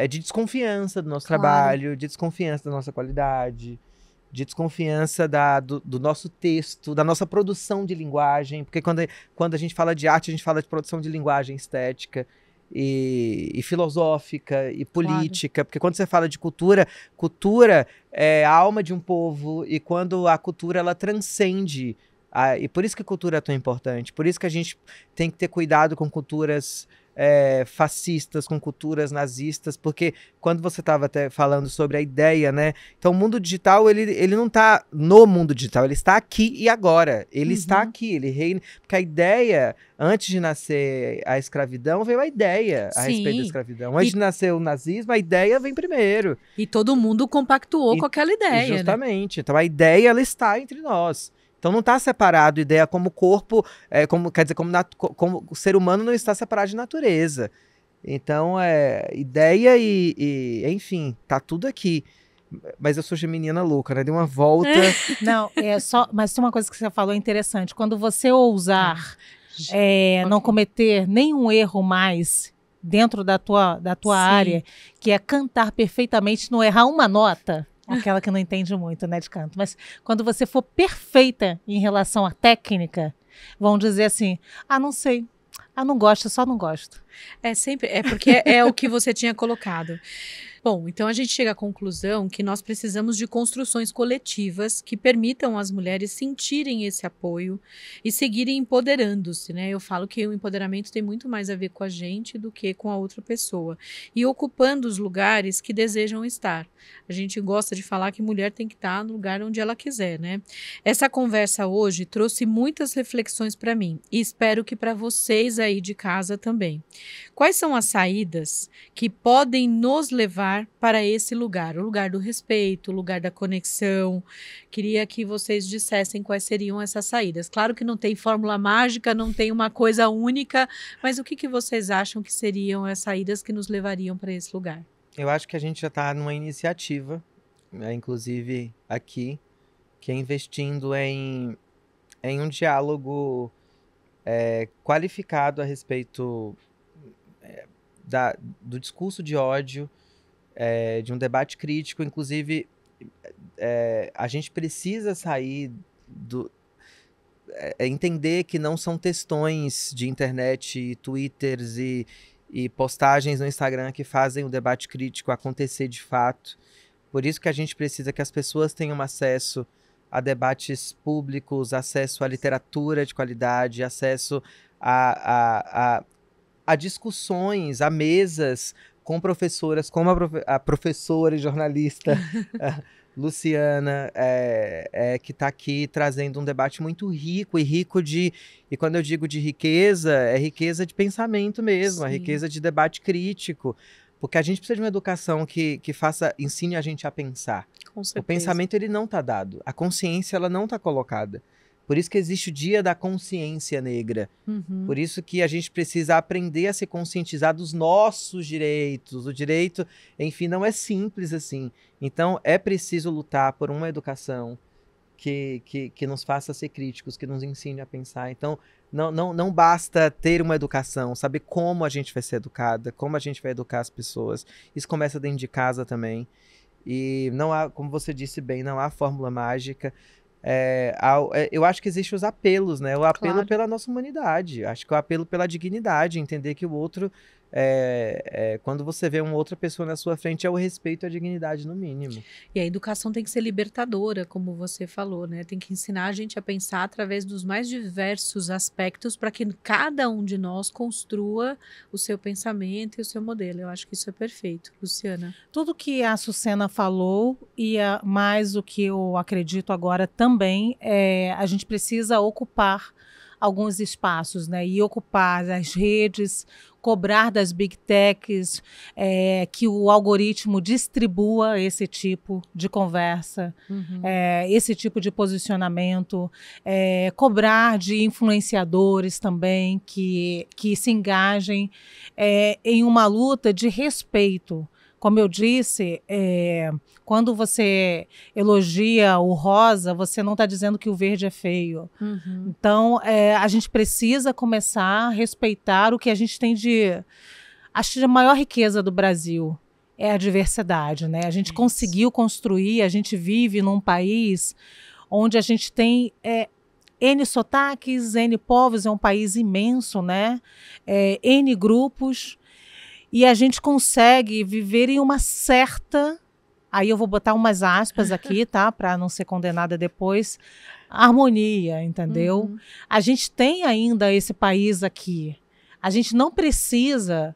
desconfiança do nosso trabalho, de desconfiança da nossa qualidade, de desconfiança do nosso texto, da nossa produção de linguagem, porque quando a gente fala de arte, a gente fala de produção de linguagem estética, e filosófica e política, porque quando você fala de cultura é a alma de um povo, e quando a cultura ela transcende, e por isso que a cultura é tão importante, por isso que a gente tem que ter cuidado com culturas fascistas, com culturas nazistas, porque quando você estava até falando sobre a ideia, né? Então o mundo digital, ele não está no mundo digital, ele está aqui e agora. Ele está aqui, ele reina. Porque a ideia, antes de nascer a escravidão, veio a ideia a respeito da escravidão. Antes de nascer o nazismo, a ideia vem primeiro. E todo mundo compactuou com aquela ideia, justamente. Né? Então a ideia, ela está entre nós. Então não está separado ideia como corpo, quer dizer, como o ser humano não está separado de natureza. Então, ideia enfim, tá tudo aqui. Mas eu sou geminina louca, né? Dei uma volta. Não, mas tem uma coisa que você falou interessante. Quando você ousar não cometer nenhum erro mais dentro da tua área, que é cantar perfeitamente, não errar uma nota. Aquela que não entende muito, né, de canto. Mas quando você for perfeita em relação à técnica, vão dizer assim, não sei, não gosto, só não gosto. É porque é o que você tinha colocado. Bom, então a gente chega à conclusão que nós precisamos de construções coletivas que permitam às mulheres sentirem esse apoio e seguirem empoderando-se, né? Eu falo que o empoderamento tem muito mais a ver com a gente do que com a outra pessoa. E ocupando os lugares que desejam estar. A gente gosta de falar que mulher tem que estar no lugar onde ela quiser, né? Essa conversa hoje trouxe muitas reflexões para mim e espero que para vocês aí de casa também. Quais são as saídas que podem nos levar para esse lugar, o lugar do respeito, o lugar da conexão? Queria que vocês dissessem quais seriam essas saídas. Claro que não tem fórmula mágica, não tem uma coisa única, mas o que vocês acham que seriam as saídas que nos levariam para esse lugar? Eu acho que a gente já está numa iniciativa, inclusive aqui, que é investindo em um diálogo qualificado a respeito do discurso de ódio, de um debate crítico. Inclusive, a gente precisa sair entender que não são textões de internet, twitters e postagens no Instagram que fazem o debate crítico acontecer de fato. Por isso que a gente precisa que as pessoas tenham acesso a debates públicos, acesso à literatura de qualidade, acesso a discussões, a mesas com professoras, como a professora e jornalista Luciana, que está aqui trazendo um debate muito rico e quando eu digo de riqueza, é riqueza de pensamento mesmo, a riqueza de debate crítico, porque a gente precisa de uma educação que ensine a gente a pensar. Com certeza. O pensamento, ele não está dado, a consciência, ela não está colocada. Por isso que existe o Dia da Consciência Negra. Por isso que a gente precisa aprender a se conscientizar dos nossos direitos. O direito, enfim, não é simples assim. Então, é preciso lutar por uma educação que nos faça ser críticos, que nos ensine a pensar. Então, não basta ter uma educação, saber como a gente vai ser educada, como a gente vai educar as pessoas. Isso começa dentro de casa também. E não há, como você disse bem, não há fórmula mágica. Eu acho que existem os apelos, né? O apelo pela nossa humanidade. Acho que o apelo pela dignidade, entender que o outro, quando você vê uma outra pessoa na sua frente, é o respeito à dignidade, no mínimo. E a educação tem que ser libertadora, como você falou, né? Tem que ensinar a gente a pensar através dos mais diversos aspectos para que cada um de nós construa o seu pensamento e o seu modelo. Eu acho que isso é perfeito. Luciana? Tudo que a Sucena falou e mais o que eu acredito agora também, a gente precisa ocupar alguns espaços, né? E ocupar as redes, cobrar das big techs que o algoritmo distribua esse tipo de conversa, esse tipo de posicionamento, cobrar de influenciadores também que se engajem em uma luta de respeito. Como eu disse, quando você elogia o rosa, você não está dizendo que o verde é feio. Então, a gente precisa começar a respeitar o que a gente tem acho que a maior riqueza do Brasil é a diversidade, né? A gente conseguiu construir, a gente vive num país onde a gente tem N sotaques, N povos, é um país imenso, né? N grupos. E a gente consegue viver em uma certa, aí eu vou botar umas aspas aqui, tá? Para não ser condenada depois, harmonia, entendeu? A gente tem ainda esse país aqui. A gente não precisa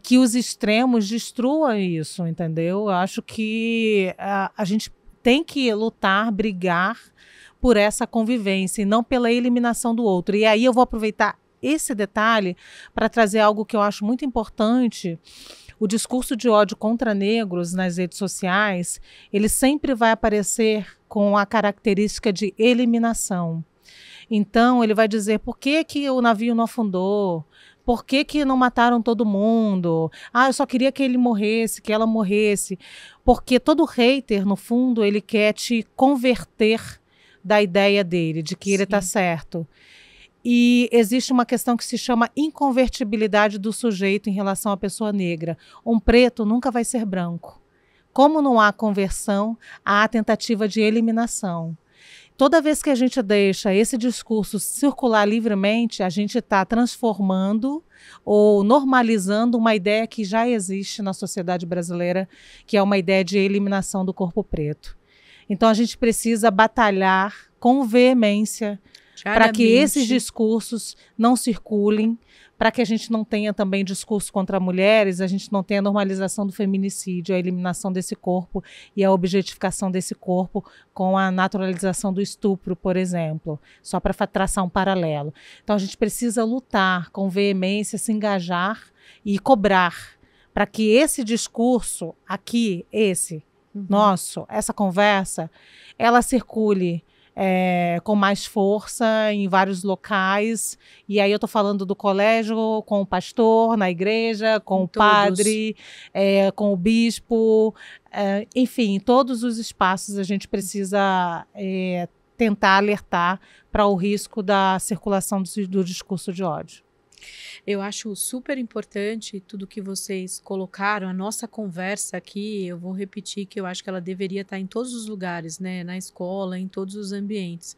que os extremos destruam isso, entendeu? Eu acho que a gente tem que lutar, brigar por essa convivência e não pela eliminação do outro. E aí eu vou aproveitar esse detalhe para trazer algo que eu acho muito importante. O discurso de ódio contra negros nas redes sociais, ele sempre vai aparecer com a característica de eliminação. Então, ele vai dizer por que o navio não afundou, por que não mataram todo mundo, eu só queria que ele morresse, que ela morresse. Porque todo hater, no fundo, ele quer te converter da ideia dele, de que ele está certo. E existe uma questão que se chama inconvertibilidade do sujeito em relação à pessoa negra. Um preto nunca vai ser branco. Como não há conversão, há tentativa de eliminação. Toda vez que a gente deixa esse discurso circular livremente, a gente está transformando ou normalizando uma ideia que já existe na sociedade brasileira, que é uma ideia de eliminação do corpo preto. Então a gente precisa batalhar com veemência para que esses discursos não circulem, para que a gente não tenha também discurso contra mulheres, a gente não tenha a normalização do feminicídio, a eliminação desse corpo e a objetificação desse corpo com a naturalização do estupro, por exemplo, só para traçar um paralelo. Então a gente precisa lutar com veemência, se engajar e cobrar para que esse discurso aqui, nosso, essa conversa, ela circule com mais força em vários locais, e aí eu estou falando do colégio, com o pastor, na igreja, com o padre, com o bispo, enfim, em todos os espaços a gente precisa tentar alertar para o risco da circulação do discurso de ódio. Eu acho super importante tudo que vocês colocaram. A nossa conversa aqui, eu vou repetir que eu acho que ela deveria estar em todos os lugares, né? Na escola, em todos os ambientes.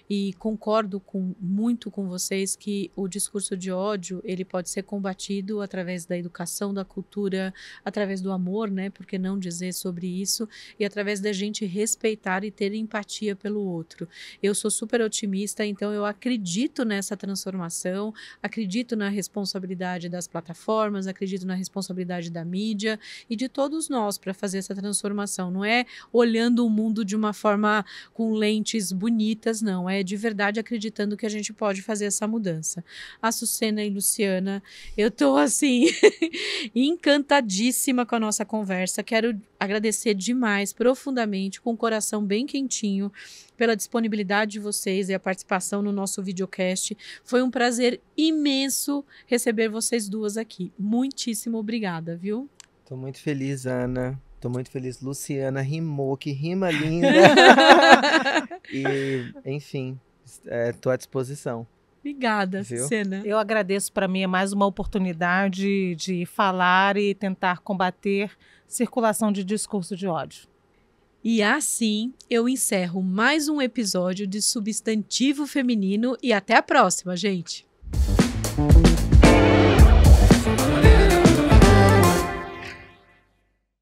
E concordo muito com vocês que o discurso de ódio, ele pode ser combatido através da educação, da cultura, através do amor, né? Por que não dizer sobre isso? E através da gente respeitar e ter empatia pelo outro. Eu sou super otimista, então eu acredito nessa transformação, acredito na responsabilidade das plataformas, acredito na responsabilidade da mídia e de todos nós para fazer essa transformação. Não é olhando o mundo de uma forma com lentes bonitas, não. É de verdade acreditando que a gente pode fazer essa mudança. Açucena e Luciana, eu estou assim encantadíssima com a nossa conversa. Quero agradecer demais, profundamente, com o coração bem quentinho, pela disponibilidade de vocês e a participação no nosso videocast. Foi um prazer imenso receber vocês duas aqui. Muitíssimo obrigada, viu? Tô muito feliz, Ana. Tô muito feliz. Luciana rimou, que rima linda. E, enfim, tô à disposição. Obrigada, Viu? Cena. Eu agradeço, para mim é mais uma oportunidade de falar e tentar combater circulação de discurso de ódio. E assim eu encerro mais um episódio de Substantivo Feminino e até a próxima, gente!